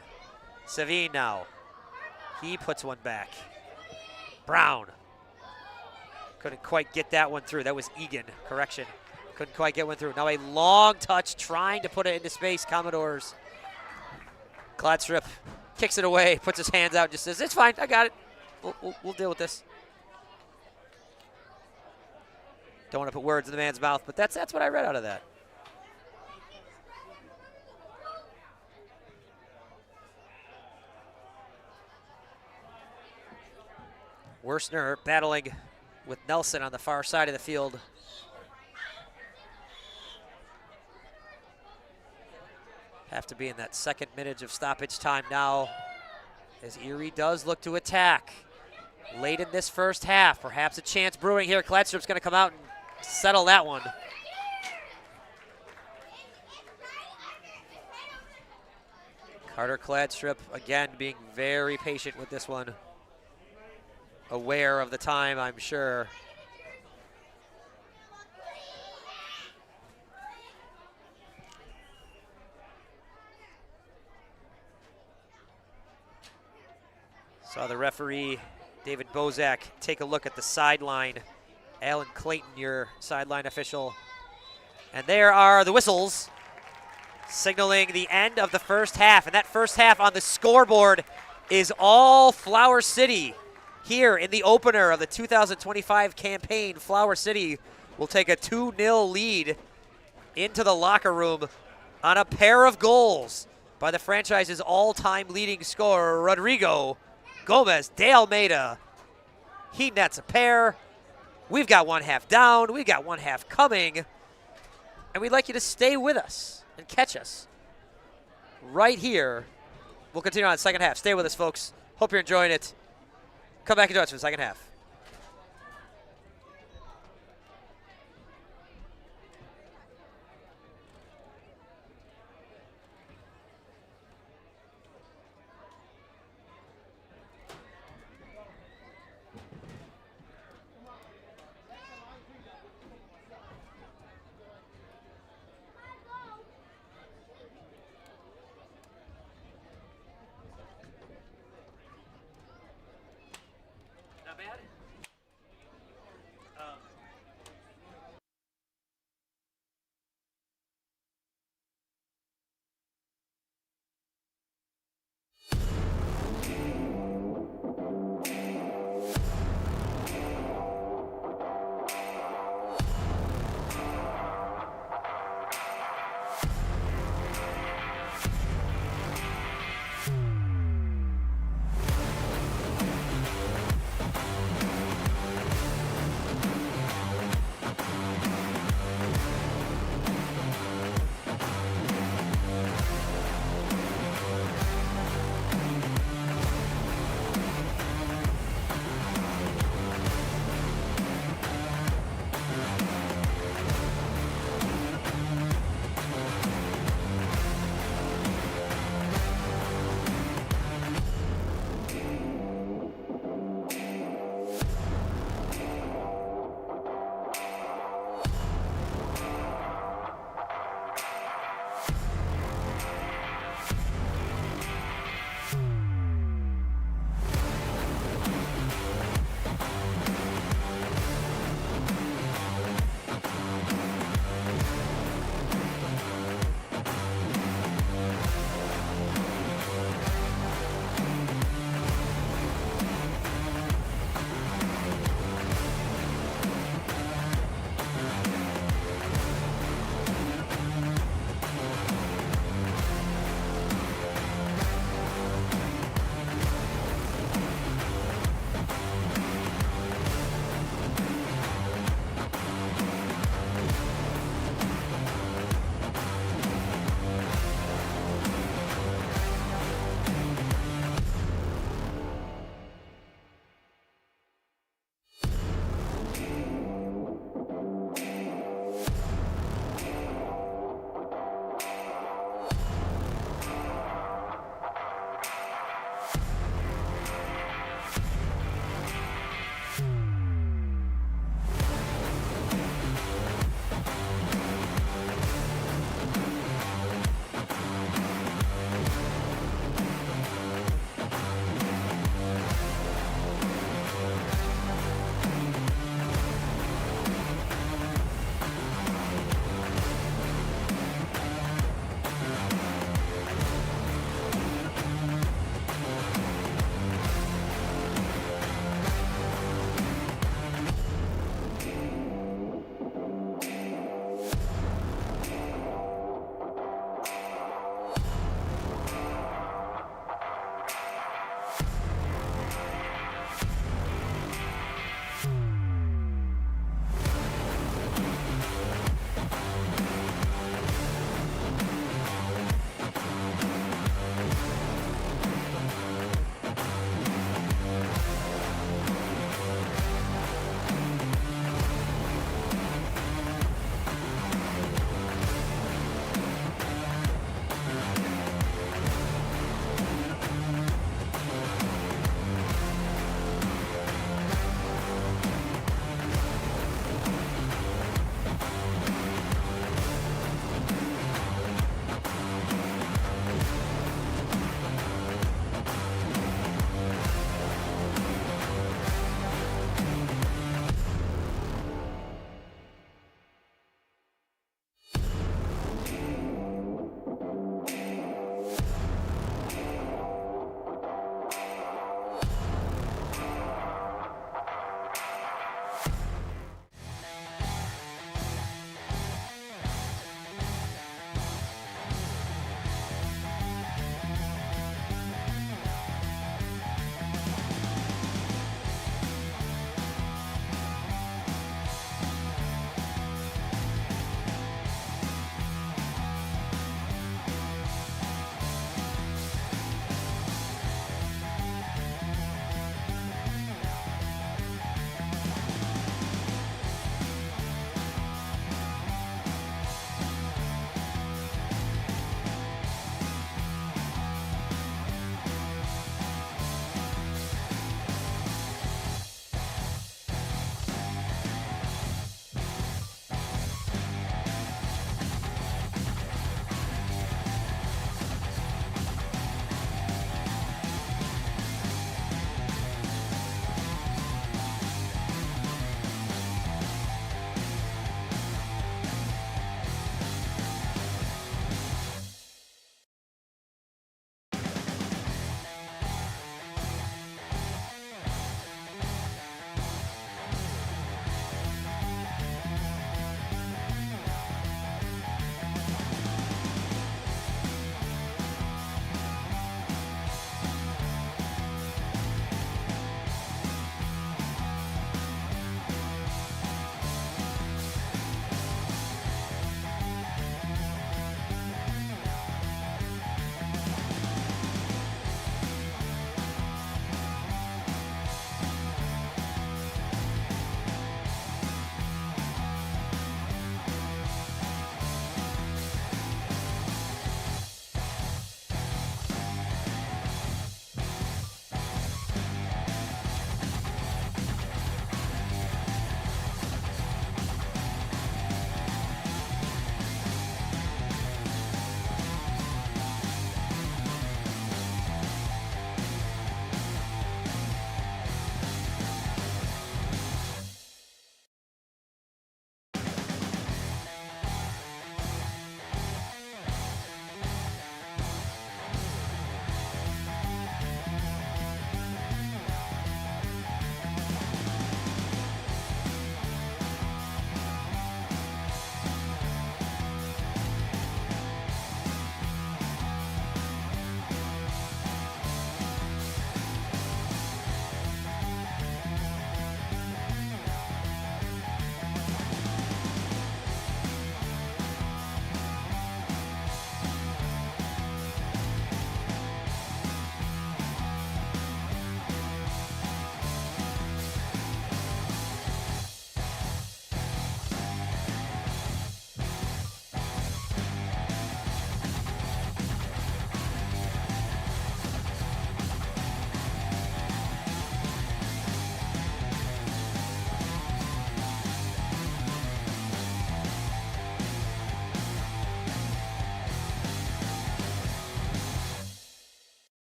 Savine now. He puts one back. Brown. Couldn't quite get that one through. That was Egan, correction. Couldn't quite get one through. Now a long touch, trying to put it into space, Commodores. Kladstrup kicks it away, puts his hands out, just says, it's fine, I got it. We'll deal with this. Don't want to put words in the man's mouth, but that's what I read out of that. Worstner battling with Nelson on the far side of the field. Have to be in that second minute of stoppage time now as Erie does look to attack. Late in this first half, perhaps a chance brewing here. Kladstrup's going to come out and settle that one. Carter Kladstrup, again, being very patient with this one. Aware of the time, I'm sure. Saw the referee, David Bozak, take a look at the sideline. Alan Clayton, your sideline official. And there are the whistles signaling the end of the first half. And that first half on the scoreboard is all Flower City. Here in the opener of the 2025 campaign, Flower City will take a 2-0 lead into the locker room on a pair of goals by the franchise's all-time leading scorer, Rodrigo Gomez de Almeida. He nets a pair. We've got one half down. We've got one half coming. And we'd like you to stay with us and catch us right here. We'll continue on the second half. Stay with us, folks. Hope you're enjoying it. Come back and join us for the second half.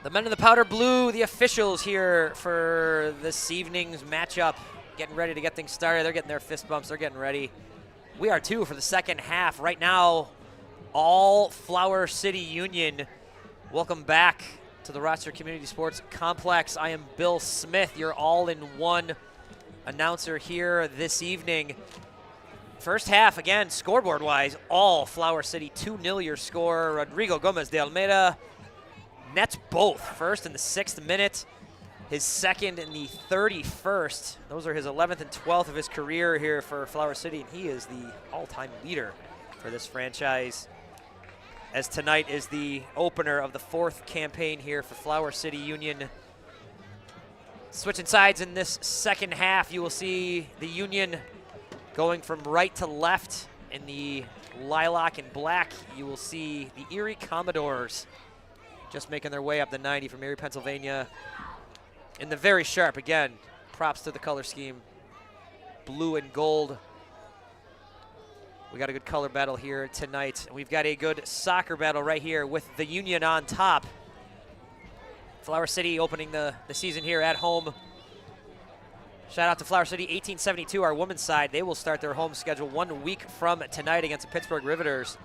The men in the powder blue, the officials here for this evening's matchup, getting ready to get things started. They're getting their fist bumps. They're getting ready. We are too for the second half. Right now, all Flower City Union. Welcome back to the Rochester Community Sports Complex. I am Bill Smith, your all-in-one announcer here this evening. First half, again, scoreboard-wise, all Flower City, 2-0 your score. Rodrigo Gomez de Almeida nets both, first in the 6th minute, his second in the 31st. Those are his 11th and 12th of his career here for Flower City, and he is the all-time leader for this franchise, as tonight is the opener of the 4th campaign here for Flower City Union. Switching sides in this second half, you will see the Union going from right to left. In the lilac and black, you will see the Erie Commodores just making their way up the 90 from Erie, Pennsylvania. In the very sharp, again, props to the color scheme, blue and gold. We got a good color battle here tonight. We've got a good soccer battle right here with the Union on top. Flower City opening the season here at home. Shout out to Flower City 1872, our women's side. They will start their home schedule 1 week from tonight against the Pittsburgh Riveters.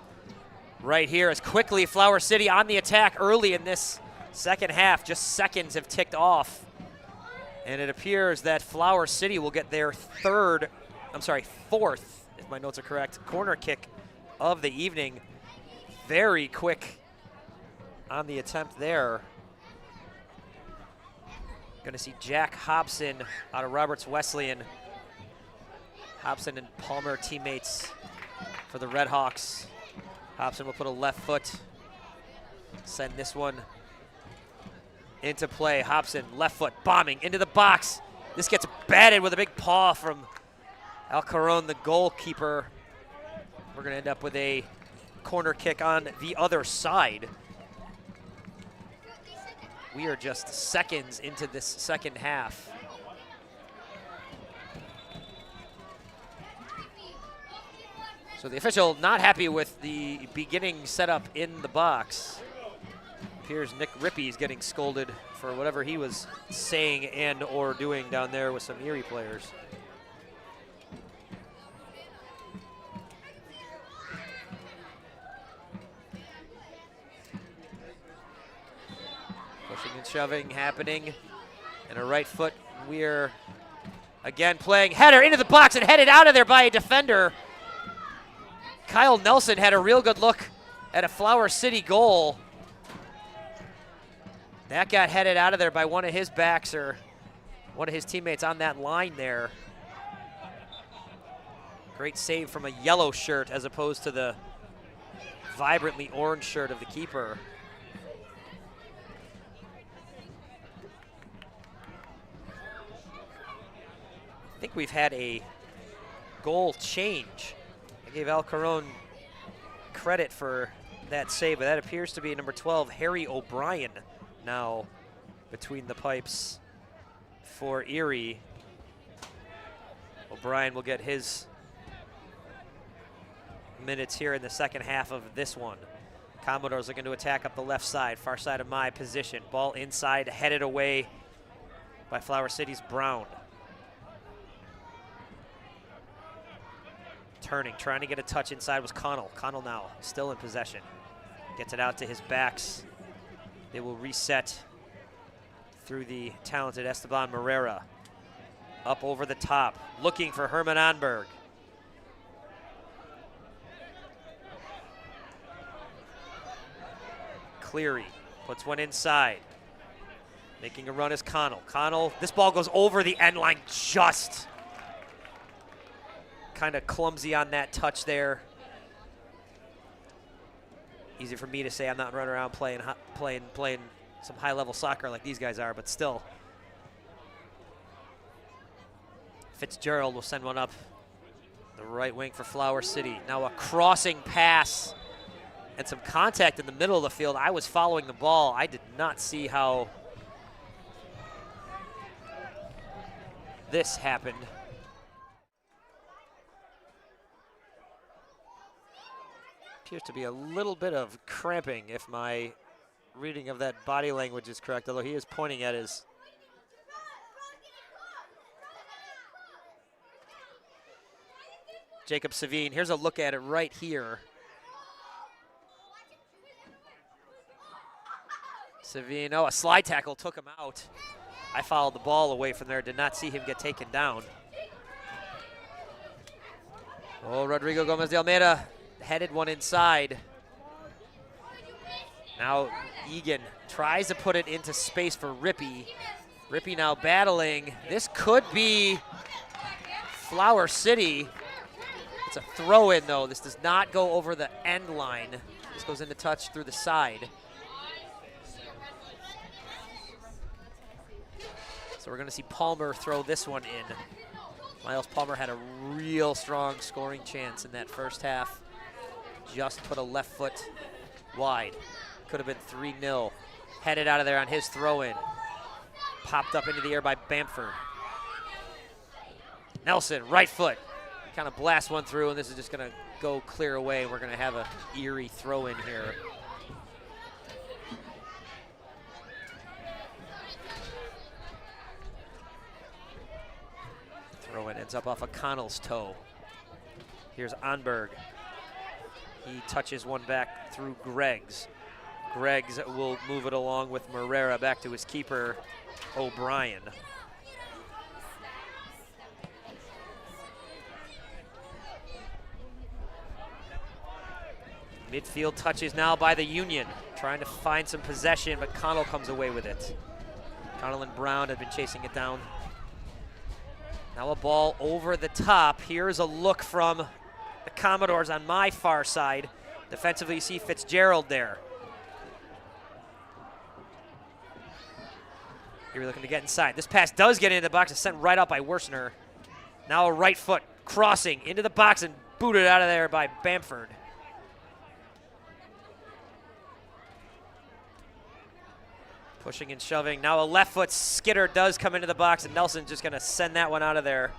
Right here as quickly Flower City on the attack early in this second half. Just seconds have ticked off. And it appears that Flower City will get their fourth, if my notes are correct, corner kick of the evening. Very quick on the attempt there. Going to see Jack Hobson out of Roberts Wesleyan. Hobson and Palmer teammates for the Red Hawks. Hobson will put a left foot, send this one into play. Hobson, left foot, bombing into the box. This gets batted with a big paw from Alcaron, the goalkeeper. We're going to end up with a corner kick on the other side. We are just seconds into this second half. So the official not happy with the beginning setup in the box. Appears Nick Rippey is getting scolded for whatever he was saying and or doing down there with some Erie players. Pushing and shoving happening. And a right foot. We're again playing header into the box and headed out of there by a defender. Kyle Nelson had a real good look at a Flower City goal. That got headed out of there by one of his backs or one of his teammates on that line there. Great save from a yellow shirt as opposed to the vibrantly orange shirt of the keeper. I think we've had a goal change. I gave Alcaron credit for that save, but that appears to be number 12, Harry O'Brien, now between the pipes for Erie. O'Brien will get his minutes here in the second half of this one. Commodores looking to attack up the left side, far side of my position. Ball inside, headed away by Flower City's Brown. Turning, trying to get a touch inside was Connell. Connell now still in possession. Gets it out to his backs. They will reset through the talented Esteban Morera. Up over the top, looking for Herman Onberg. Cleary puts one inside. Making a run is Connell. Connell, this ball goes over the end line just. Kind of clumsy on that touch there. Easy for me to say I'm not running around playing some high-level soccer like these guys are, but still. Fitzgerald will send one up the right wing for Flower City. Now a crossing pass and some contact in the middle of the field. I was following the ball. I did not see how this happened. Appears to be a little bit of cramping if my reading of that body language is correct, although he is pointing at his. Jacob Savine, here's a look at it right here. Savine, oh, a slide tackle took him out. I followed the ball away from there, did not see him get taken down. Oh, Rodrigo Gomez de Almeida headed one inside. Now Egan tries to put it into space for Rippey. Rippey now battling. This could be Flower City. It's a throw in though. This does not go over the end line. This goes into touch through the side. So we're gonna see Palmer throw this one in. Miles Palmer had a real strong scoring chance in that first half. Just put a left foot wide. Could have been 3-0. Headed out of there on his throw in. Popped up into the air by Bamford. Nelson, right foot. Kind of blast one through, and this is just gonna go clear away. We're gonna have a Erie throw in here. Throw in ends up off of Connell's toe. Here's Onberg. He touches one back through Greggs. Greggs will move it along with Morera back to his keeper, O'Brien. Midfield touches now by the Union, trying to find some possession, but Connell comes away with it. Connell and Brown have been chasing it down. Now a ball over the top. Here's a look from the Commodores on my far side. Defensively, you see Fitzgerald there. Here we're looking to get inside. This pass does get into the box. It's sent right out by Worsner. Now a right foot crossing into the box and booted out of there by Bamford. Pushing and shoving. Now a left foot skitter does come into the box, and Nelson's just going to send that one out of there.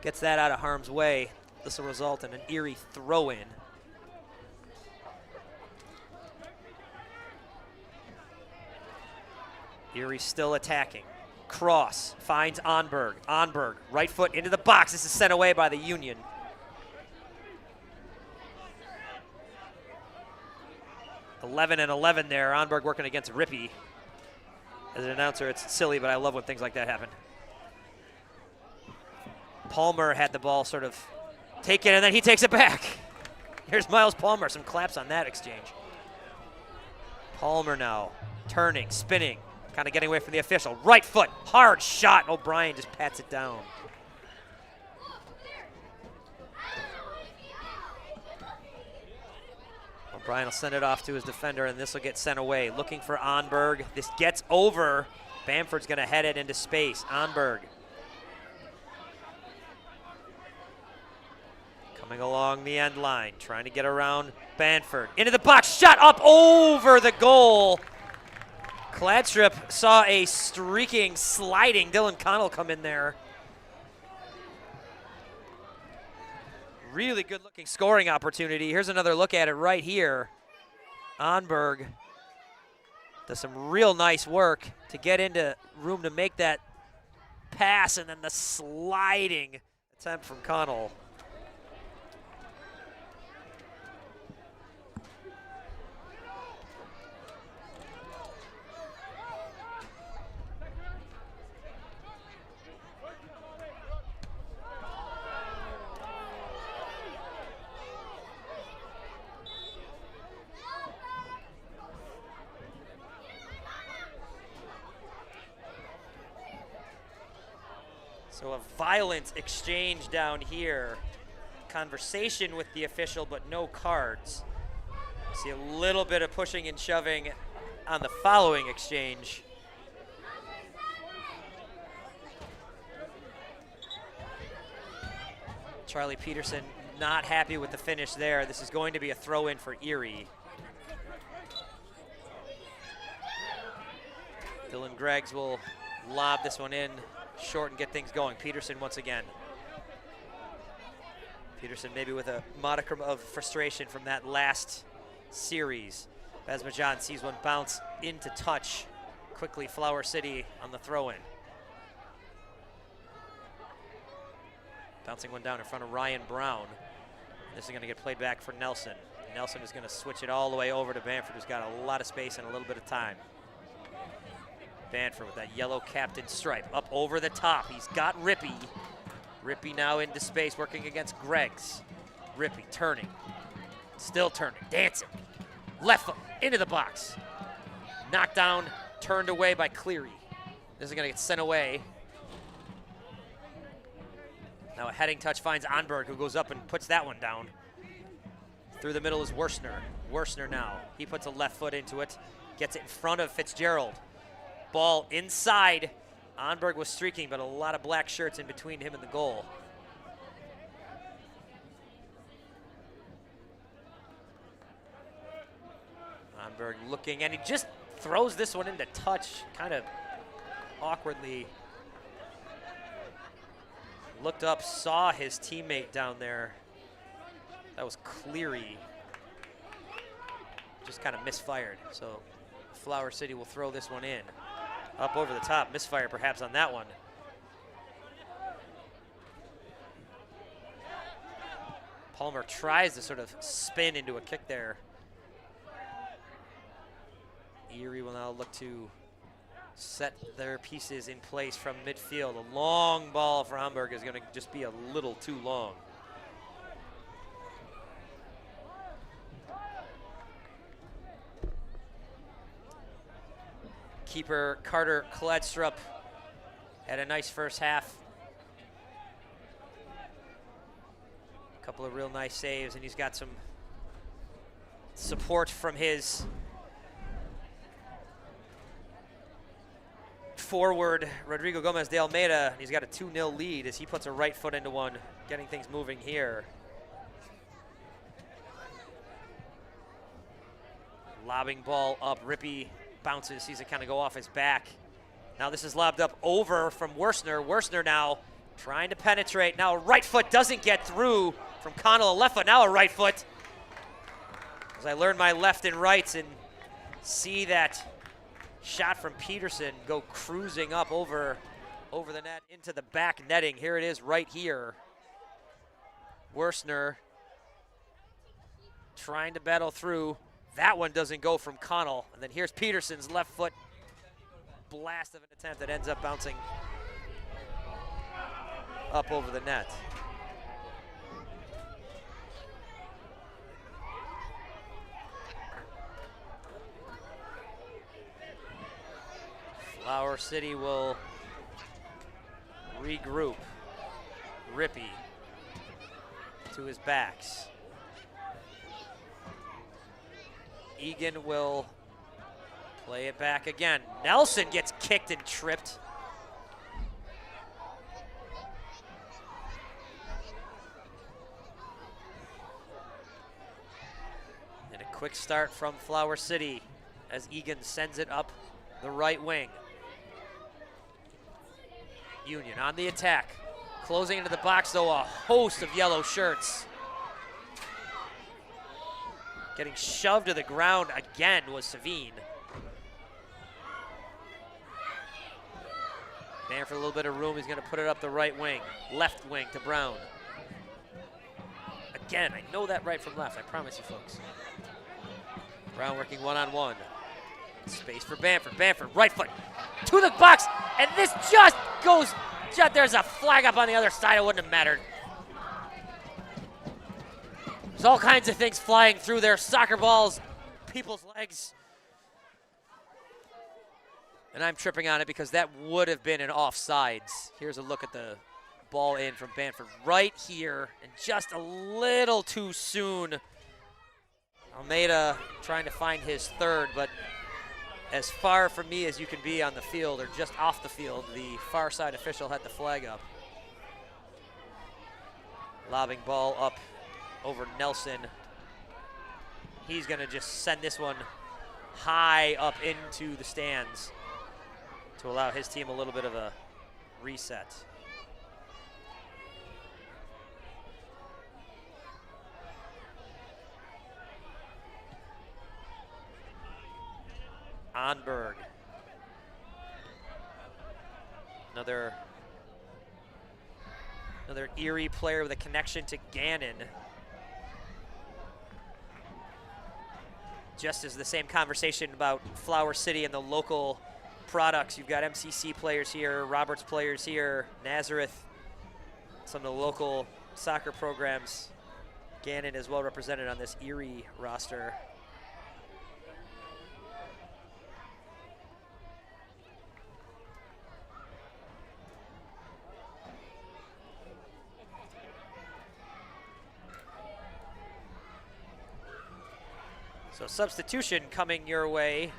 Gets that out of harm's way. This will result in an Erie throw-in. Erie still attacking. Cross finds Onberg. Onberg, right foot into the box. This is sent away by the Union. (11 and 11 there. Onberg working against Rippey. As an announcer, it's silly, but I love when things like that happen. Palmer had the ball sort of taken, and then he takes it back. Here's Miles Palmer. Some claps on that exchange. Palmer now turning, spinning, kind of getting away from the official. Right foot, hard shot. O'Brien just pats it down. O'Brien will send it off to his defender, and this will get sent away. Looking for Onberg. This gets over. Bamford's going to head it into space. Onberg. Coming along the end line, trying to get around Bamford. Into the box, shot up over the goal. Kladstrup saw a streaking, sliding Dylan Connell come in there. Really good looking scoring opportunity. Here's another look at it right here. Onberg does some real nice work to get into room to make that pass, and then the sliding attempt from Connell. So a violent exchange down here. Conversation with the official, but no cards. See a little bit of pushing and shoving on the following exchange. Charlie Peterson not happy with the finish there. This is going to be a throw-in for Erie. Dylan Greggs will lob this one in short and get things going. Peterson once again. Peterson maybe with a modicum of frustration from that last series. Besmajan sees one bounce into touch. Quickly, Flower City on the throw-in. Bouncing one down in front of Ryan Brown. This is going to get played back for Nelson. Nelson is going to switch it all the way over to Bamford, who's got a lot of space and a little bit of time. Bamford with that yellow captain stripe up over the top. He's got Rippey. Rippey now into space, working against Greggs. Rippey turning, still turning, dancing. Left foot into the box. Knocked down, turned away by Cleary. This is going to get sent away. Now a heading touch finds Onberg, who goes up and puts that one down. Through the middle is Worstner. Worstner now. He puts a left foot into it. Gets it in front of Fitzgerald. Ball inside. Onberg was streaking, but a lot of black shirts in between him and the goal. Onberg looking, and he just throws this one into touch, kind of awkwardly. Looked up, saw his teammate down there. That was Cleary. Just kind of misfired. So Flower City will throw this one in. Up over the top, misfire perhaps on that one. Palmer tries to sort of spin into a kick there. Erie will now look to set their pieces in place from midfield. A long ball for Hamburg is going to just be a little too long. Keeper Carter Kledstrup had a nice first half. A couple of real nice saves, and he's got some support from his forward, Rodrigo Gomez de Almeida. He's got a 2-0 lead as he puts a right foot into one, getting things moving here. Lobbing ball up, Rippey bounces, sees it kind of go off his back. Now this is lobbed up over from Worstner. Worstner now trying to penetrate. Now a right foot doesn't get through from Connell. A left foot, now a right foot. As I learn my left and rights and see that shot from Peterson go cruising up over the net into the back netting. Here it is right here. Worstner trying to battle through. That one doesn't go from Connell. And then here's Peterson's left foot blast of an attempt that ends up bouncing up over the net. Flower City will regroup. Rippey to his backs. Egan will play it back again. Nelson gets kicked and tripped. And a quick start from Flower City as Egan sends it up the right wing. Union on the attack. Closing into the box, though, a host of yellow shirts. Getting shoved to the ground again was Savine. Man for a little bit of room, he's going to put it up the right wing. Left wing to Brown. Again, I know that right from left, I promise you folks. Brown working one-on-one. Space for Bamford. Bamford, right foot to the box, and this just goes, there's a flag up on the other side, it wouldn't have mattered. There's all kinds of things flying through there, soccer balls, people's legs. And I'm tripping on it because that would have been an offsides. Here's a look at the ball in from Bamford right here, and just a little too soon. Almeida trying to find his third, but as far from me as you can be on the field or just off the field, the far side official had the flag up. Lobbing ball up over Nelson. He's going to just send this one high up into the stands to allow his team a little bit of a reset. Ronberg. Another Erie player with a connection to Gannon. Just as the same conversation about Flower City and the local products. You've got MCC players here, Roberts players here, Nazareth, some of the local soccer programs. Gannon is well represented on this Erie roster. So substitution coming your way.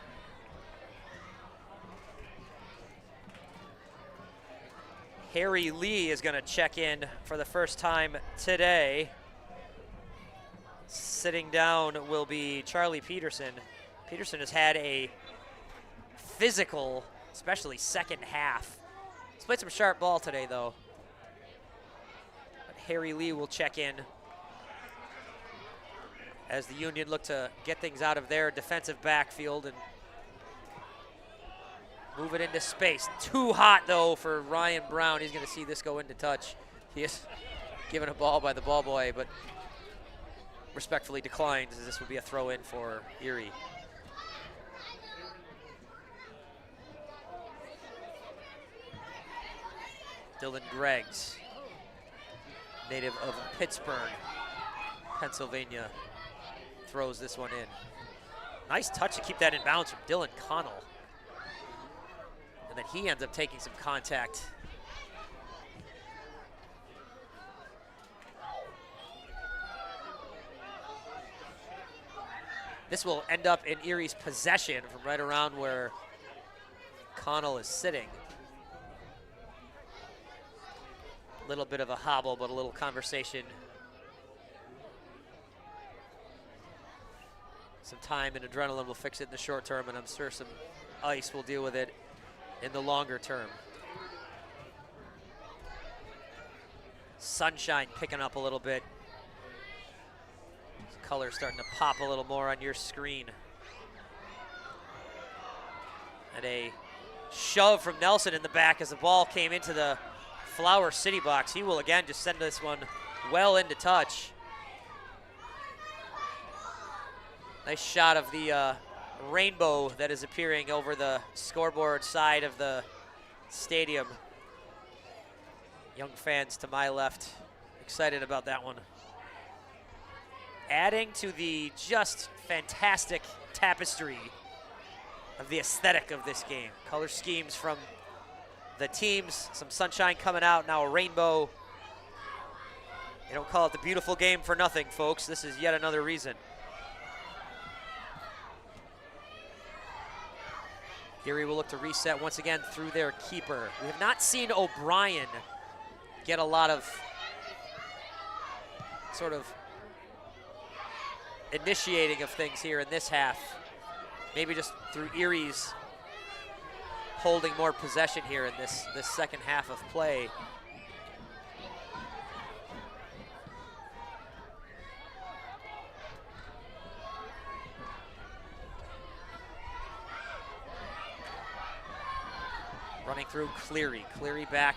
Harry Lee is going to check in for the first time today. Sitting down will be Charlie Peterson. Peterson has had a physical, especially second half. He's played some sharp ball today, though. But Harry Lee will check in as the Union look to get things out of their defensive backfield and move it into space. Too hot, though, for Ryan Brown. He's going to see this go into touch. He is given a ball by the ball boy, but respectfully declines, as this would be a throw-in for Erie. Dylan Greggs, native of Pittsburgh, Pennsylvania, throws this one in. Nice touch to keep that in bounds from Dylan Connell. And then he ends up taking some contact. This will end up in Erie's possession from right around where Connell is sitting. A little bit of a hobble, but a little conversation. Some time and adrenaline will fix it in the short term, and I'm sure some ice will deal with it in the longer term. Sunshine picking up a little bit. Color starting to pop a little more on your screen. And a shove from Nelson in the back as the ball came into the Flower City box. He will again just send this one well into touch. Nice shot of the rainbow that is appearing over the scoreboard side of the stadium. Young fans to my left, excited about that one. Adding to the just fantastic tapestry of the aesthetic of this game. Color schemes from the teams, some sunshine coming out, now a rainbow. They don't call it the beautiful game for nothing, folks. This is yet another reason. Erie will look to reset once again through their keeper. We have not seen O'Brien get a lot of sort of initiating of things here in this half. Maybe just through Erie's holding more possession here in this second half of play. Running through Cleary. Cleary back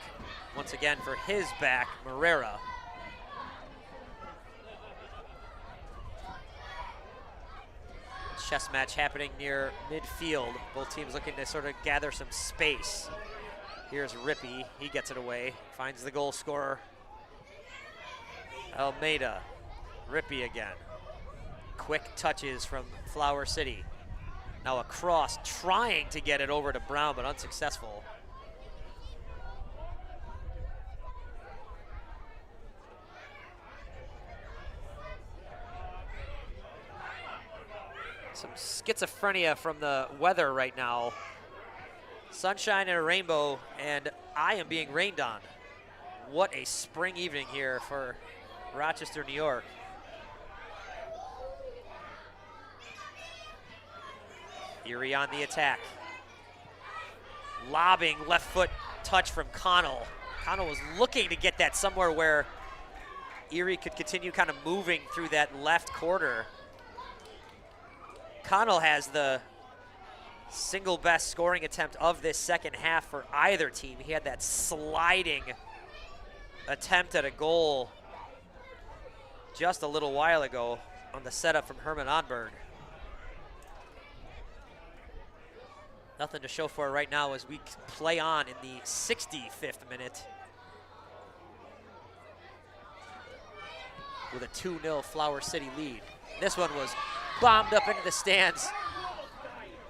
once again for his back, Marrera. Chess match happening near midfield. Both teams looking to sort of gather some space. Here's Rippey. He gets it away. Finds the goal scorer. Almeida. Rippey again. Quick touches from Flower City. Now a cross, trying to get it over to Brown, but unsuccessful. Some schizophrenia from the weather right now. Sunshine and a rainbow, and I am being rained on. What a spring evening here for Rochester, New York. Erie on the attack. Lobbing left foot touch from Connell. Connell was looking to get that somewhere where Erie could continue kind of moving through that left quarter. Connell has the single best scoring attempt of this second half for either team. He had that sliding attempt at a goal just a little while ago on the setup from Herman Onberg. Nothing to show for it right now as we play on in the 65th minute with a 2-0 Flower City lead. This one was bombed up into the stands.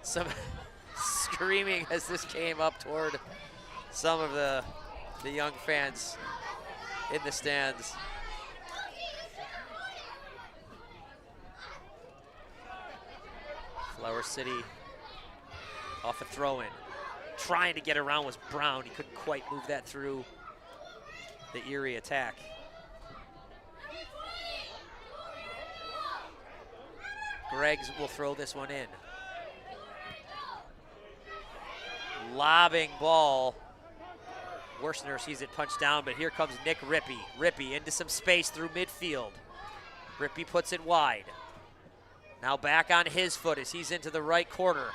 Some screaming as this came up toward some of the young fans in the stands. Flower City off a throw-in. Trying to get around was Brown. He couldn't quite move that through the Erie attack. Greggs will throw this one in. Lobbing ball. Worshner sees it punched down, but here comes Nick Rippey. Rippey into some space through midfield. Rippey puts it wide. Now back on his foot as he's into the right corner.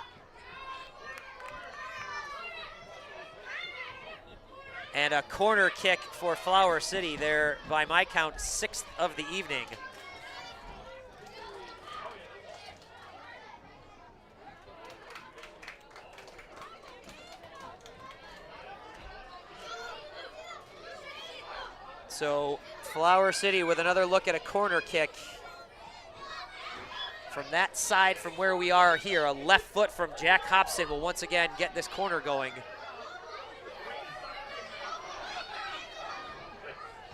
And a corner kick for Flower City there, by my count, 6th of the evening. So Flower City with another look at a corner kick. From that side from where we are here, a left foot from Jack Hobson will once again get this corner going.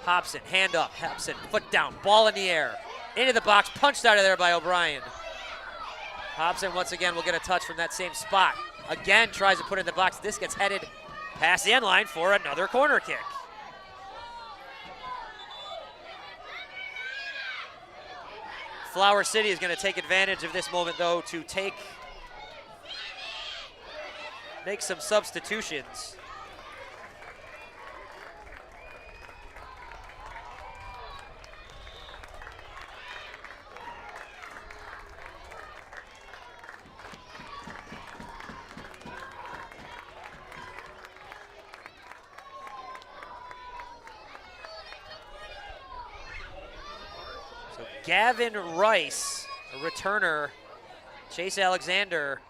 Hobson, hand up, Hobson, foot down, ball in the air. Into the box, punched out of there by O'Brien. Hobson once again will get a touch from that same spot. Again tries to put it in the box. This gets headed past the end line for another corner kick. Flower City is going to take advantage of this moment, though, to make some substitutions. Gavin Rice, a returner, Chase Alexander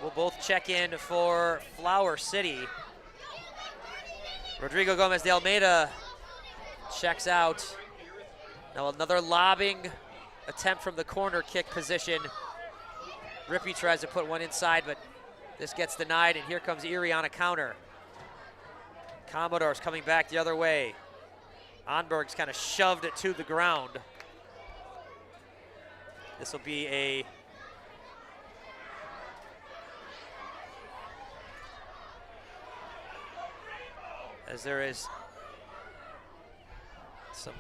will both check in for Flower City. Rodrigo Gomez de Almeida checks out. Now another lobbing attempt from the corner kick position. Rippey tries to put one inside, but this gets denied, and here comes Erie on a counter. Commodores coming back the other way. Onberg's kind of shoved it to the ground. This will be as there is some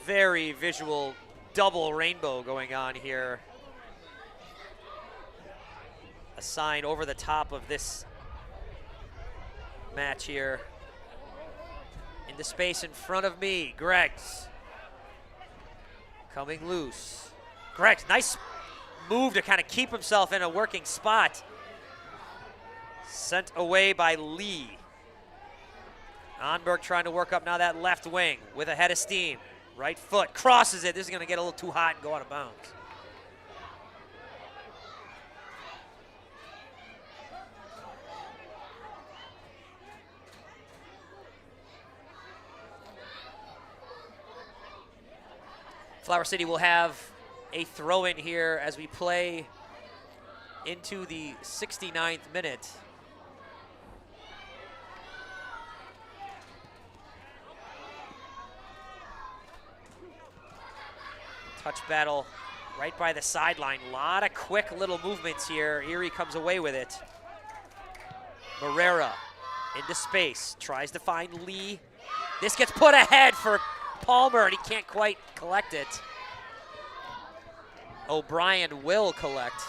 very visual double rainbow going on here. A sign over the top of this match here. In the space in front of me, Greggs coming loose. Greggs, nice move to kind of keep himself in a working spot. Sent away by Lee. Onberg trying to work up now that left wing with a head of steam. Right foot, crosses it. This is going to get a little too hot and go out of bounds. Flower City will have a throw-in here as we play into the 69th minute. Touch battle right by the sideline. A lot of quick little movements here. Erie comes away with it. Marrera into space, tries to find Lee. This gets put ahead for Palmer, and he can't quite collect it. O'Brien will collect.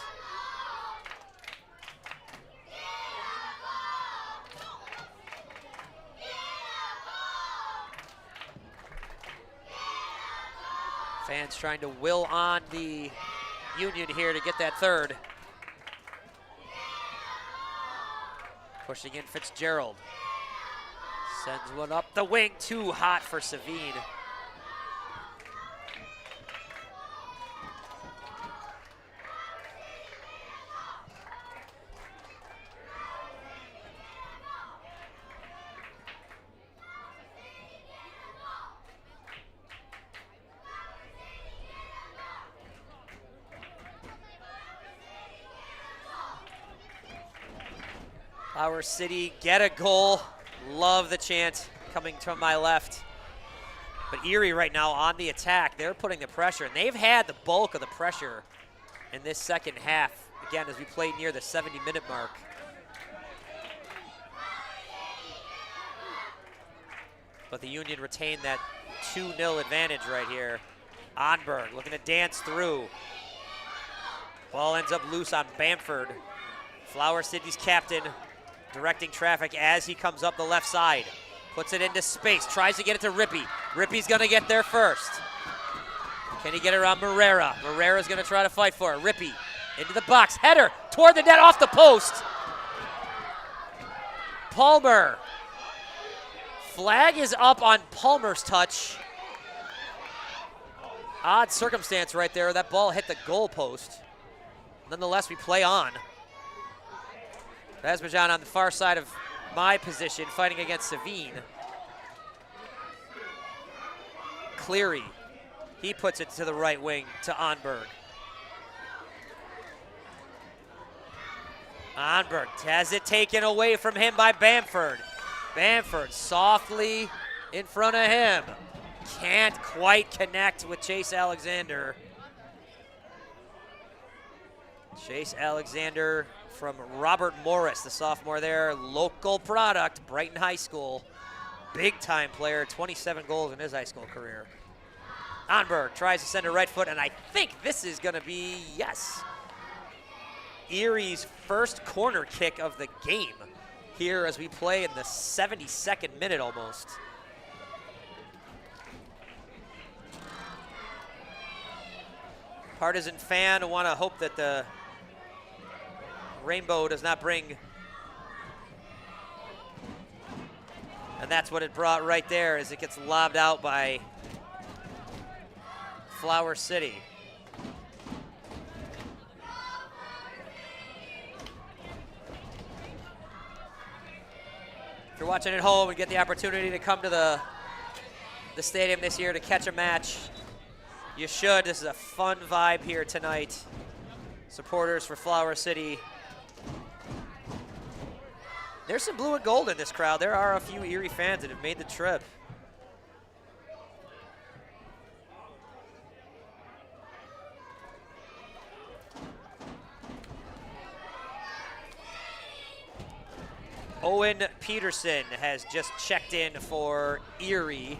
Fans trying to will on the Union here to get that third. Pushing in Fitzgerald. Sends one up the wing, too hot for Savine. Flower City get a goal. Love the chant coming from my left. But Erie right now on the attack. They're putting the pressure, and they've had the bulk of the pressure in this second half. Again, as we play near the 70-minute mark. But the Union retained that 2-0 advantage right here. Onberg looking to dance through. Ball ends up loose on Bamford. Flower City's captain directing traffic as he comes up the left side. Puts it into space, tries to get it to Rippey. Rippey's gonna get there first. Can he get around Marrera? Marrera's gonna try to fight for it. Rippey into the box, header toward the net, off the post. Palmer. Flag is up on Palmer's touch. Odd circumstance right there. That ball hit the goal post. Nonetheless, we play on. Bazbajan on the far side of my position, fighting against Savine. Cleary, he puts it to the right wing to Onberg. Onberg has it taken away from him by Bamford. Bamford softly in front of him. Can't quite connect with Chase Alexander. Chase Alexander from Robert Morris, the sophomore there, local product, Brighton High School. Big-time player, 27 goals in his high school career. Onberg tries to send a right foot, and I think this is going to be, yes, Erie's first corner kick of the game here as we play in the 72nd minute almost. Partisan fan want to hope that the rainbow does not bring, and that's what it brought right there as it gets lobbed out by Flower City. If you're watching at home and get the opportunity to come to the stadium this year to catch a match, you should. This is a fun vibe here tonight. Supporters for Flower City. There's some blue and gold in this crowd. There are a few Erie fans that have made the trip. Owen Peterson has just checked in for Erie.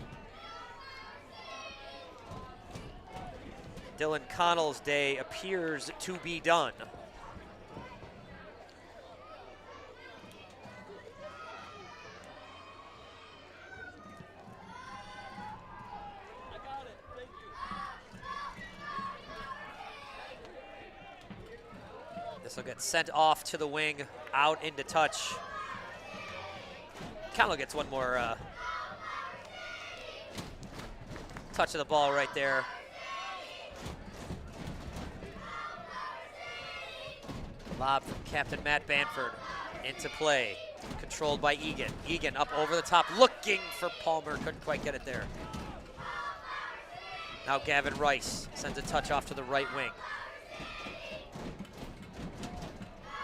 Dylan Connell's day appears to be done. This will get sent off to the wing, out into touch. Connell gets one more touch of the ball right there. Lob from Captain Matt Bamford into play, controlled by Egan. Egan up over the top, looking for Palmer, couldn't quite get it there. Now Gavin Rice sends a touch off to the right wing.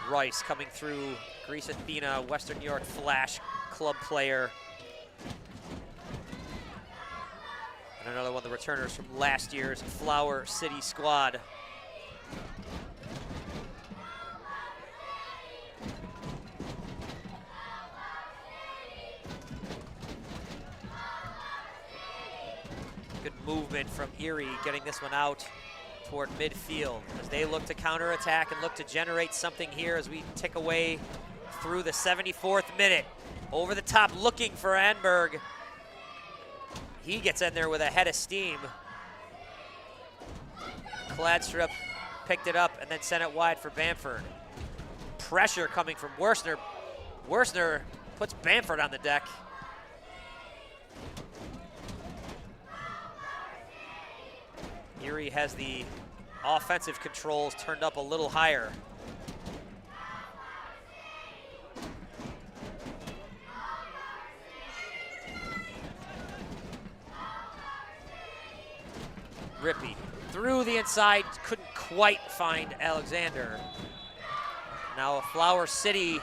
Rice coming through, Greece Athena, Western New York Flash club player. And another one of the returners from last year's Flower City squad. Good movement from Erie, getting this one out toward midfield as they look to counterattack and look to generate something here as we tick away through the 74th minute. Over the top looking for Onberg. He gets in there with a head of steam. Kladstrup picked it up and then sent it wide for Bamford. Pressure coming from Worstner. Worsner puts Bamford on the deck. Erie has the offensive controls turned up a little higher. Rippey through the inside, couldn't quite find Alexander. Now a Flower City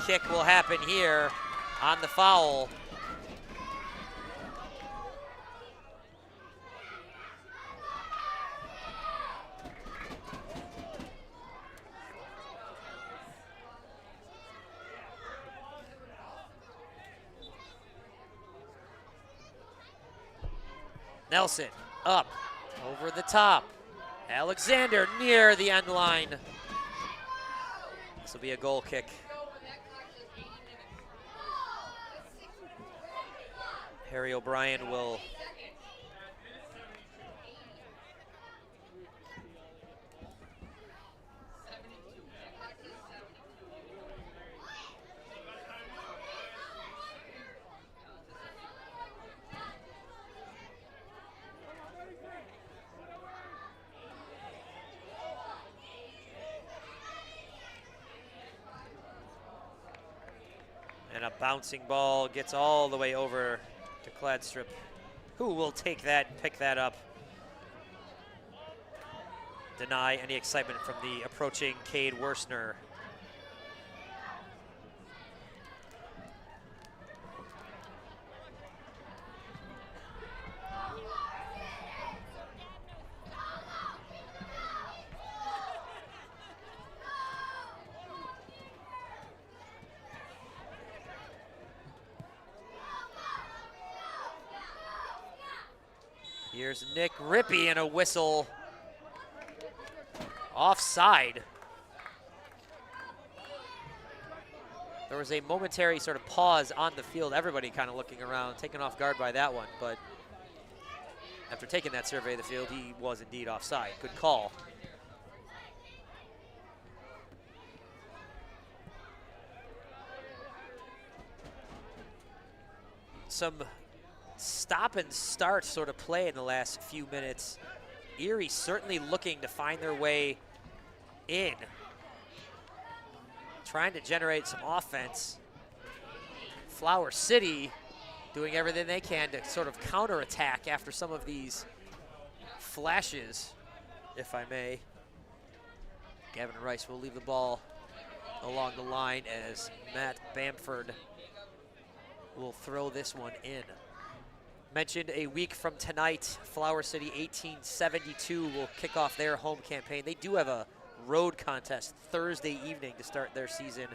kick will happen here on the foul. Nelson up, over the top. Alexander near the end line. This will be a goal kick. Harry O'Brien will and a bouncing ball gets all the way over to Cladstrip, who will take that and pick that up. Deny any excitement from the approaching Cade Worsner. Here's Nick Rippey and a whistle. Offside. There was a momentary sort of pause on the field. Everybody kind of looking around, taken off guard by that one. But after taking that survey of the field, he was indeed offside. Good call. Some stop and start sort of play in the last few minutes. Erie certainly looking to find their way in, trying to generate some offense. Flower City doing everything they can to sort of counterattack after some of these flashes, if I may. Gavin Rice will leave the ball along the line as Matt Bamford will throw this one in. Mentioned a week from tonight, Flower City 1872 will kick off their home campaign. They do have a road contest Thursday evening to start their season.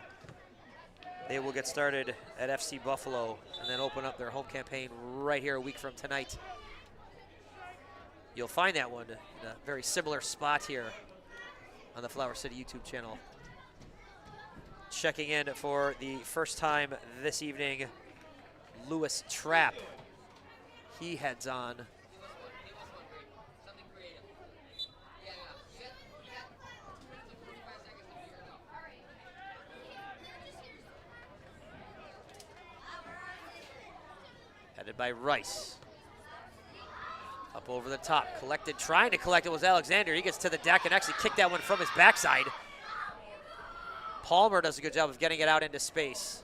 They will get started at FC Buffalo and then open up their home campaign right here a week from tonight. You'll find that one in a very similar spot here on the Flower City YouTube channel. Checking in for the first time this evening, Lewis Trapp. He heads on. Headed by Rice. Up over the top, collected, trying to collect it was Alexander. He gets to the deck and actually kicked that one from his backside. Palmer does a good job of getting it out into space.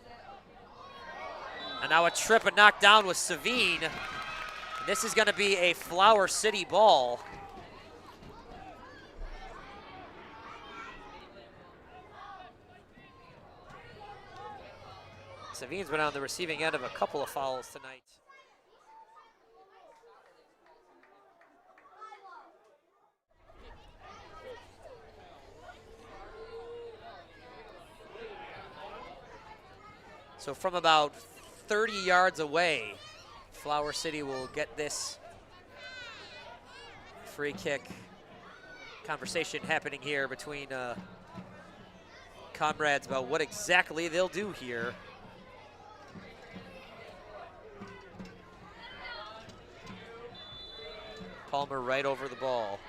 And now a trip and knock down with Savine. This is going to be a Flower City ball. Savine's been on the receiving end of a couple of fouls tonight. So from about 30 yards away, Flower City will get this free kick. Conversation happening here between comrades about what exactly they'll do here. Palmer right over the ball.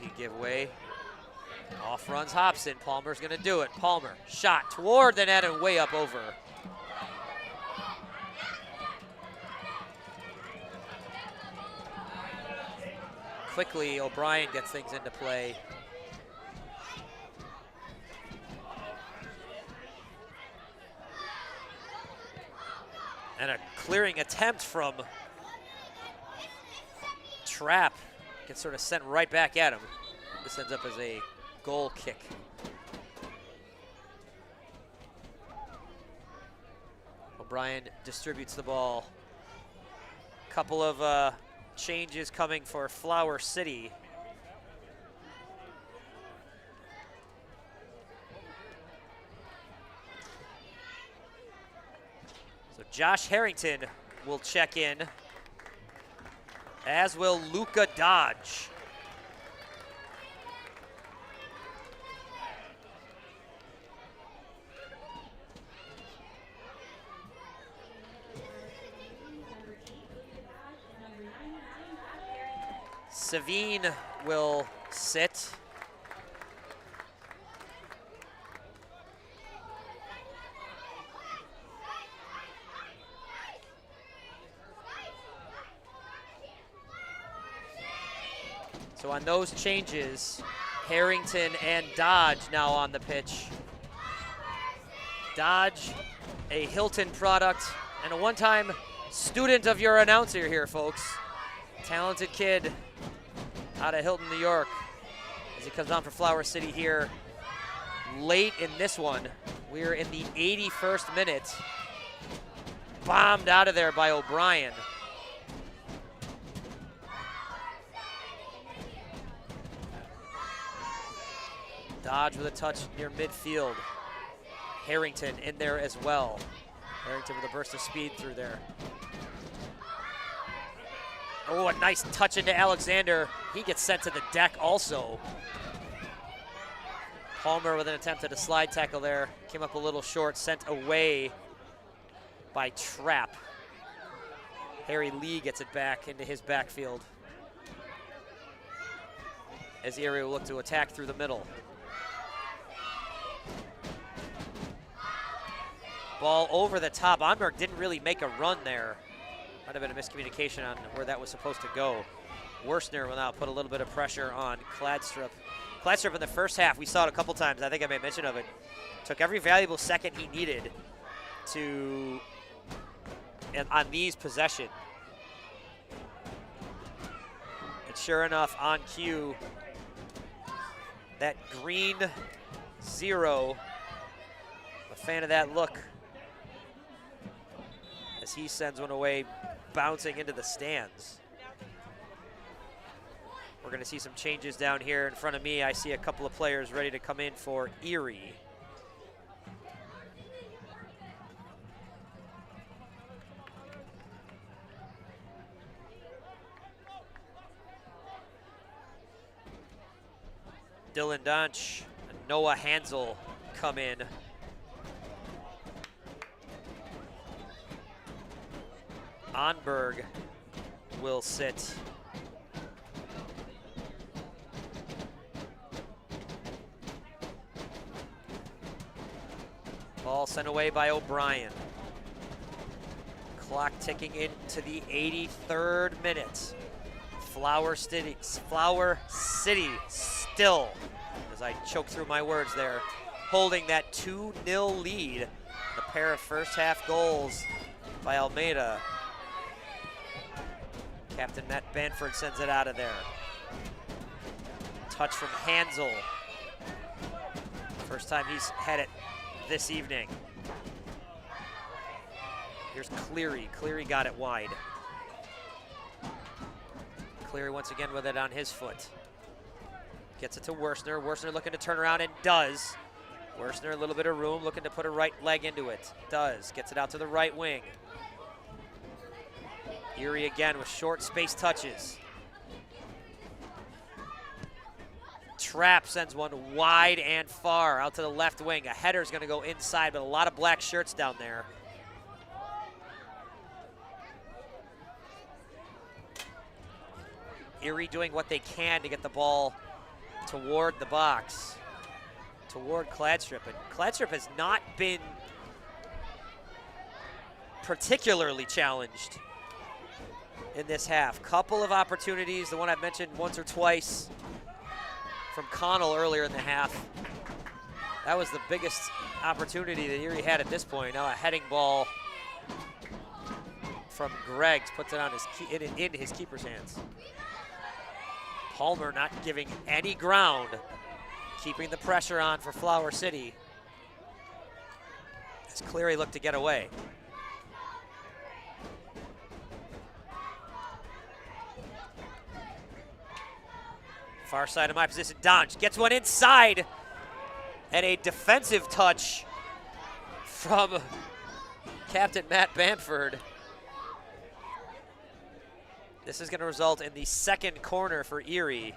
Will he give way? Off runs Hobson. Palmer's going to do it. Palmer, shot toward the net and way up over. Quickly, O'Brien gets things into play. And a clearing attempt from Trapp gets sort of sent right back at him. This ends up as a goal kick. O'Brien distributes the ball. Couple of changes coming for Flower City. So Josh Harrington will check in, as will Luca Dodge. Savine will sit. So on those changes, Harrington and Dodge now on the pitch. Dodge, a Hilton product and a one-time student of your announcer here, folks. Talented kid out of Hilton, New York, as he comes on for Flower City here late in this one. We're in the 81st minute. Bombed out of there by O'Brien. Dodge with a touch near midfield. Harrington in there as well. Harrington with a burst of speed through there. Oh, a nice touch into Alexander. He gets sent to the deck also. Palmer with an attempt at a slide tackle there. Came up a little short, sent away by Trapp. Harry Lee gets it back into his backfield, as Erie will look to attack through the middle. Ball over the top. Onberg didn't really make a run there. Might have been a miscommunication on where that was supposed to go. Worsner will now put a little bit of pressure on Kladstrup. Kladstrup in the first half, we saw it a couple times. I think I made mention of it. Took every valuable second he needed to, and on these possessions. And sure enough, on cue, that green 0. A fan of that look as he sends one away, bouncing into the stands. We're going to see some changes down here in front of me. I see a couple of players ready to come in for Erie. Dylan Donch and Noah Hansel come in. Onberg will sit. Ball sent away by O'Brien. Clock ticking into the 83rd minute. Flower City still, as I choke through my words there, holding that 2-0 lead. A pair of first half goals by Almeida. Captain Matt Banford sends it out of there. Touch from Hansel. First time he's had it this evening. Here's Cleary. Cleary got it wide. Cleary once again with it on his foot. Gets it to Worsner. Worsner looking to turn around and does. Worsner a little bit of room, looking to put a right leg into it. Does. Gets it out to the right wing. Erie again with short space touches. Trapp sends one wide and far out to the left wing. A header's going to go inside, but a lot of black shirts down there. Erie doing what they can to get the ball toward the box, toward Kladstrup. And Kladstrup has not been particularly challenged in this half. Couple of opportunities, the one I've mentioned once or twice from Connell earlier in the half. That was the biggest opportunity that Erie had at this point. Now a heading ball from Greggs puts it on into his keeper's hands. Palmer not giving any ground, keeping the pressure on for Flower City as Cleary looked to get away. Far side of my position, Donch gets one inside, and a defensive touch from Captain Matt Bamford. This is going to result in the second corner for Erie.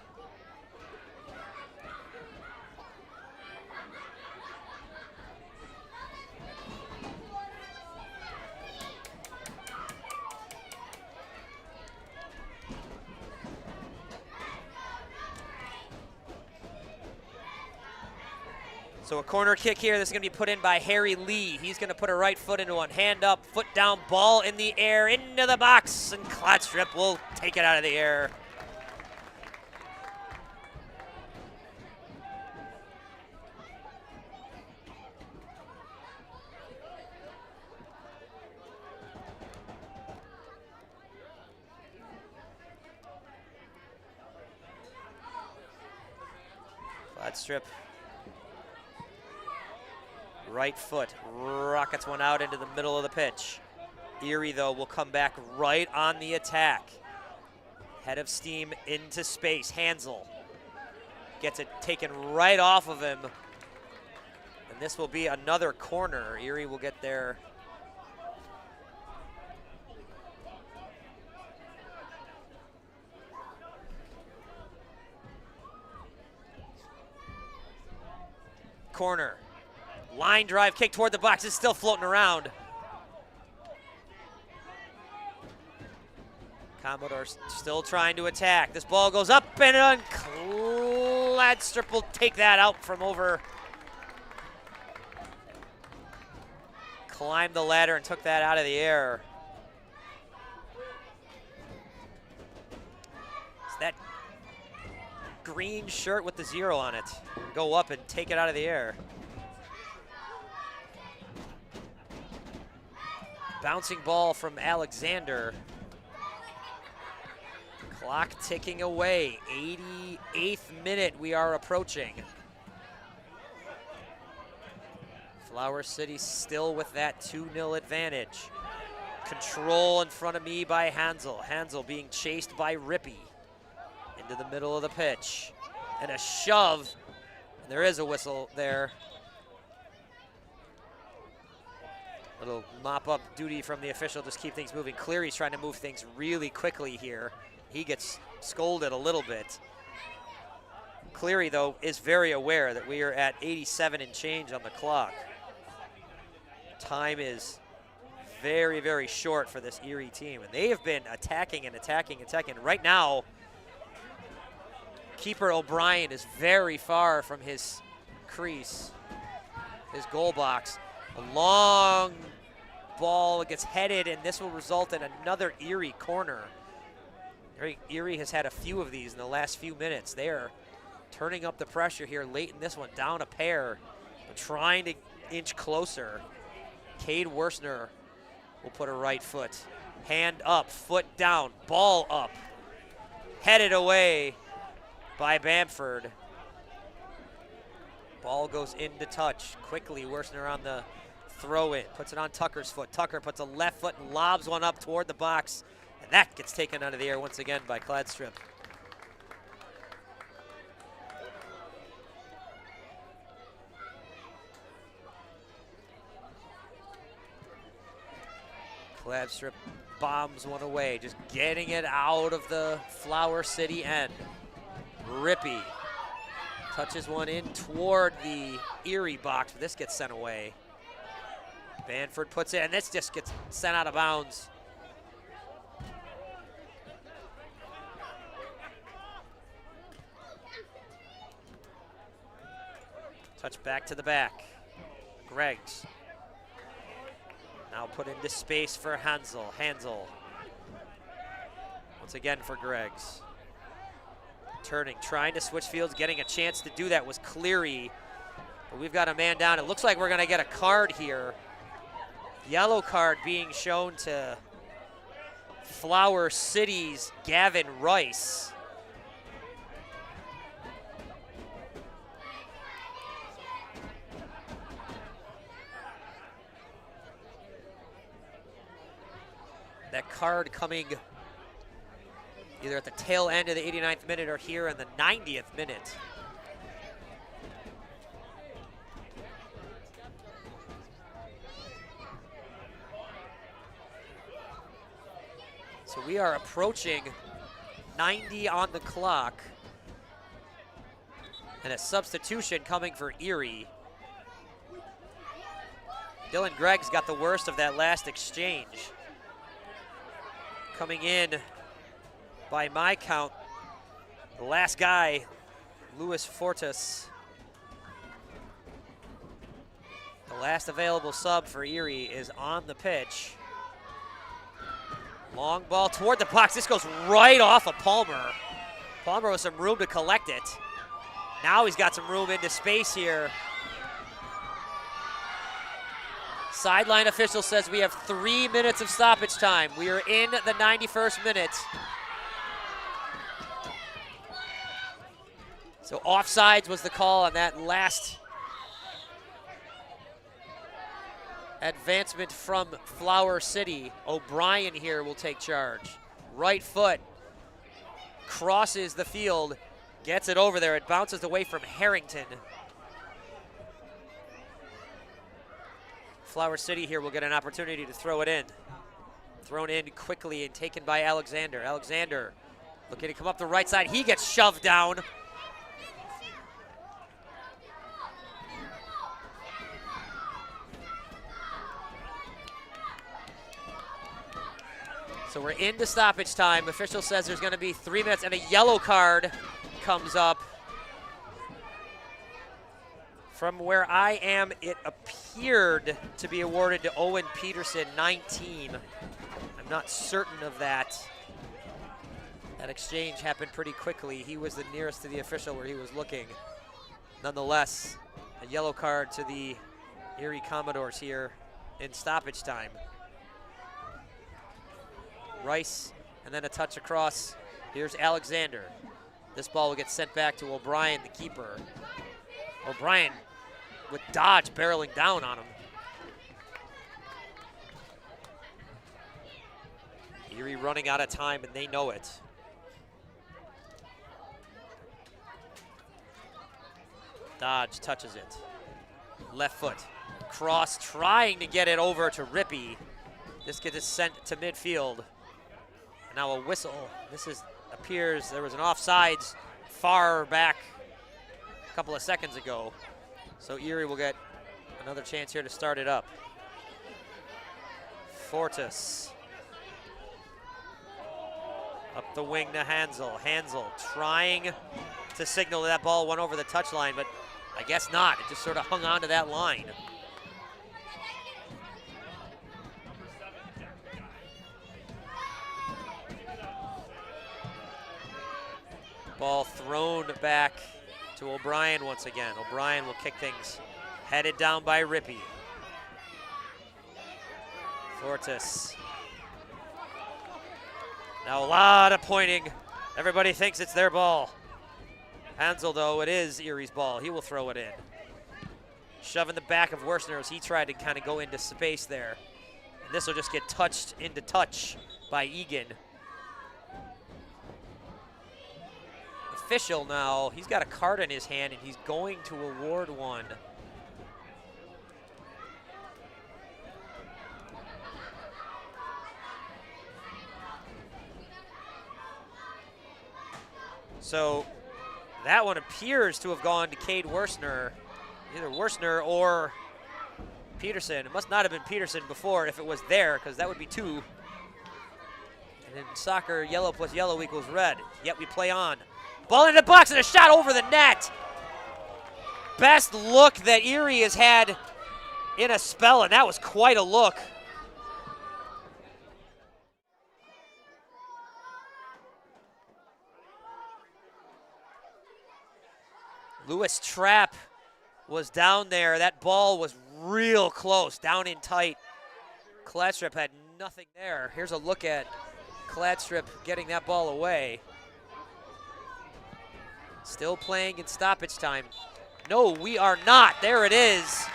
So a corner kick here. This is going to be put in by Harry Lee. He's going to put a right foot into one. Hand up, foot down, ball in the air, into the box, and Kladstrup will take it out of the air. Kladstrup. Right foot, rockets one out into the middle of the pitch. Erie, though, will come back right on the attack. Head of steam into space. Hansel gets it taken right off of him. And this will be another corner. Erie will get there. Corner. Line drive kick toward the box. It's still floating around. Commodores still trying to attack. This ball goes up and Kladstrup will take that out from over. Climbed the ladder and took that out of the air. It's that green shirt with the 0 on it. Go up and take it out of the air. Bouncing ball from Alexander. Clock ticking away. 88th minute we are approaching. Flower City still with that 2-0 advantage. Control in front of me by Hansel. Hansel being chased by Rippey. Into the middle of the pitch. And a shove. And there is a whistle there. Little mop-up duty from the official, just keep things moving. Cleary's trying to move things really quickly here. He gets scolded a little bit. Cleary, though, is very aware that we are at 87 and change on the clock. Time is very, very short for this Erie team, and they have been attacking and attacking and attacking. Right now, keeper O'Brien is very far from his crease, his goal box. A long ball gets headed, and this will result in another Erie corner. Erie has had a few of these in the last few minutes. They are turning up the pressure here late in this one, down a pair, but trying to inch closer. Cade Worsner will put a right foot. Hand up, foot down, ball up. Headed away by Bamford. Ball goes into touch. Quickly, Worsner on the throw in. Puts it on Tucker's foot. Tucker puts a left foot and lobs one up toward the box. And that gets taken out of the air once again by Kladstrup. Kladstrup bombs one away, just getting it out of the Flower City end. Rippey touches one in toward the Erie box, but this gets sent away. Bamford puts it, and this just gets sent out of bounds. Touch back to the back. Greggs. Now put into space for Hansel. Once again for Greggs. Turning, trying to switch fields, getting a chance to do that was Cleary. But we've got a man down. It looks like we're gonna get a card here. Yellow card being shown to Flower City's Gavin Rice. That card coming either at the tail end of the 89th minute or here in the 90th minute. So we are approaching 90 on the clock. And a substitution coming for Erie. Dylan Greggs got the worst of that last exchange. Coming in, by my count, the last guy, Luis Fortes. The last available sub for Erie is on the pitch. Long ball toward the box. This goes right off of Palmer. Palmer with some room to collect it. Now he's got some room into space here. Sideline official says we have 3 minutes of stoppage time. We are in the 91st minute. So offsides was the call on that last advancement from Flower City. O'Brien here will take charge. Right foot crosses the field, gets it over there. It bounces away from Harrington. Flower City here will get an opportunity to throw it in. Thrown in quickly and taken by Alexander. Alexander looking to come up the right side. He gets shoved down. So we're into stoppage time. Official says there's going to be 3 minutes, and a yellow card comes up. From where I am, it appeared to be awarded to Owen Peterson, 19. I'm not certain of that. That exchange happened pretty quickly. He was the nearest to the official where he was looking. Nonetheless, a yellow card to the Erie Commodores here in stoppage time. Rice, and then a touch across. Here's Alexander. This ball will get sent back to O'Brien, the keeper. O'Brien with Dodge barreling down on him. Erie running out of time, and they know it. Dodge touches it. Left foot. Cross trying to get it over to Rippey. This gets sent to midfield. And now a whistle. Appears there was an offsides far back a couple of seconds ago. So Erie will get another chance here to start it up. Fortes. Up the wing to Hansel. Hansel trying to signal that ball went over the touchline, but I guess not. It just sort of hung on to that line. Ball thrown back to O'Brien once again. O'Brien will kick things. Headed down by Rippey. Fortes. Now a lot of pointing. Everybody thinks it's their ball. Hansel, though, it is Erie's ball. He will throw it in. Shoving the back of Worstner as he tried to kind of go into space there. And this will just get touched into touch by Egan. Official now, he's got a card in his hand and he's going to award one. So that one appears to have gone to Cade Worstner, either Worstner or Peterson. It must not have been Peterson before if it was there, because that would be two. And in soccer, yellow plus yellow equals red. Yet we play on. Ball in the box and a shot over the net. best look that Erie has had in a spell, and that was quite a look. Lewis Trapp was down there. That ball was real close, down in tight. Kladstrup had nothing there. Here's a look at Kladstrup getting that ball away. Still playing in stoppage time. No, we are not. There it is.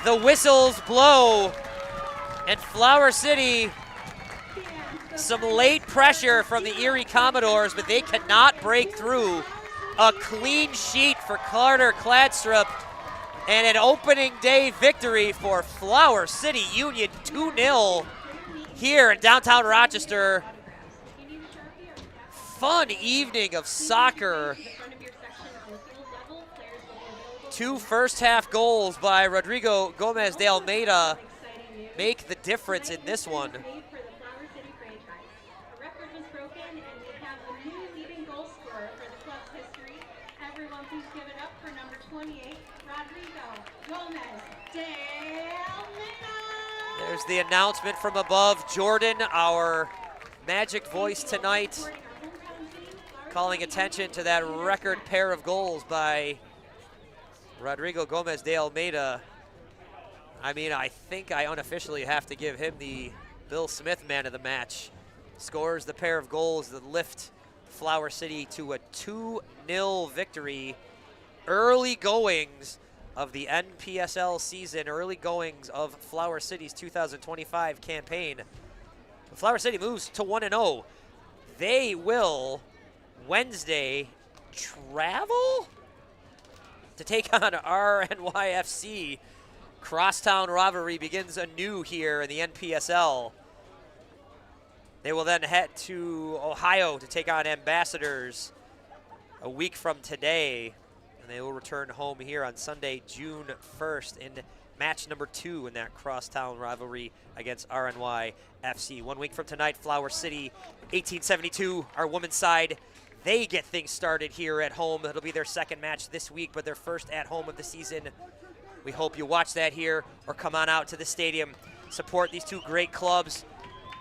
The whistles blow, and Flower City, some late pressure from the Erie Commodores, but they cannot break through. A clean sheet for Carter Kladstrup, and an opening day victory for Flower City Union, 2-0 here in downtown Rochester. Fun evening of soccer. 2 first-half goals by Rodrigo Gomez de Almeida make the difference in this one. There's the announcement from above. Jordan, our magic voice tonight, calling attention to that record pair of goals by Rodrigo Gomez de Almeida. I mean, I think I unofficially have to give him the Bill Smith man of the match. Scores the pair of goals that lift Flower City to a 2-0 victory. Early goings of the NPSL season, early goings of Flower City's 2025 campaign. Flower City moves to 1-0. They will Wednesday travel to take on RNYFC. Crosstown rivalry begins anew here in the NPSL. They will then head to Ohio to take on Ambassadors a week from today. And they will return home here on Sunday, June 1st in match number 2 in that crosstown rivalry against RNY FC. 1 week from tonight, Flower City, 1872, our women's side. They get things started here at home. It'll be their second match this week, but their first at home of the season. We hope you watch that here or come on out to the stadium. Support these 2 great clubs.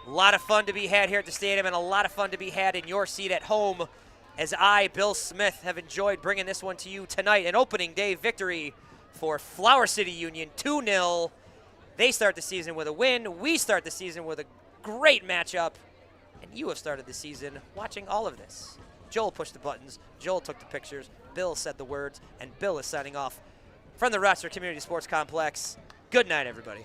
A lot of fun to be had here at the stadium and a lot of fun to be had in your seat at home, as I, Bill Smith, have enjoyed bringing this one to you tonight. An opening day victory for Flower City Union, 2-0. They start the season with a win. We start the season with a great matchup. And you have started the season watching all of this. Joel pushed the buttons. Joel took the pictures. Bill said the words. And Bill is signing off from the Rochester Community Sports Complex. Good night, everybody.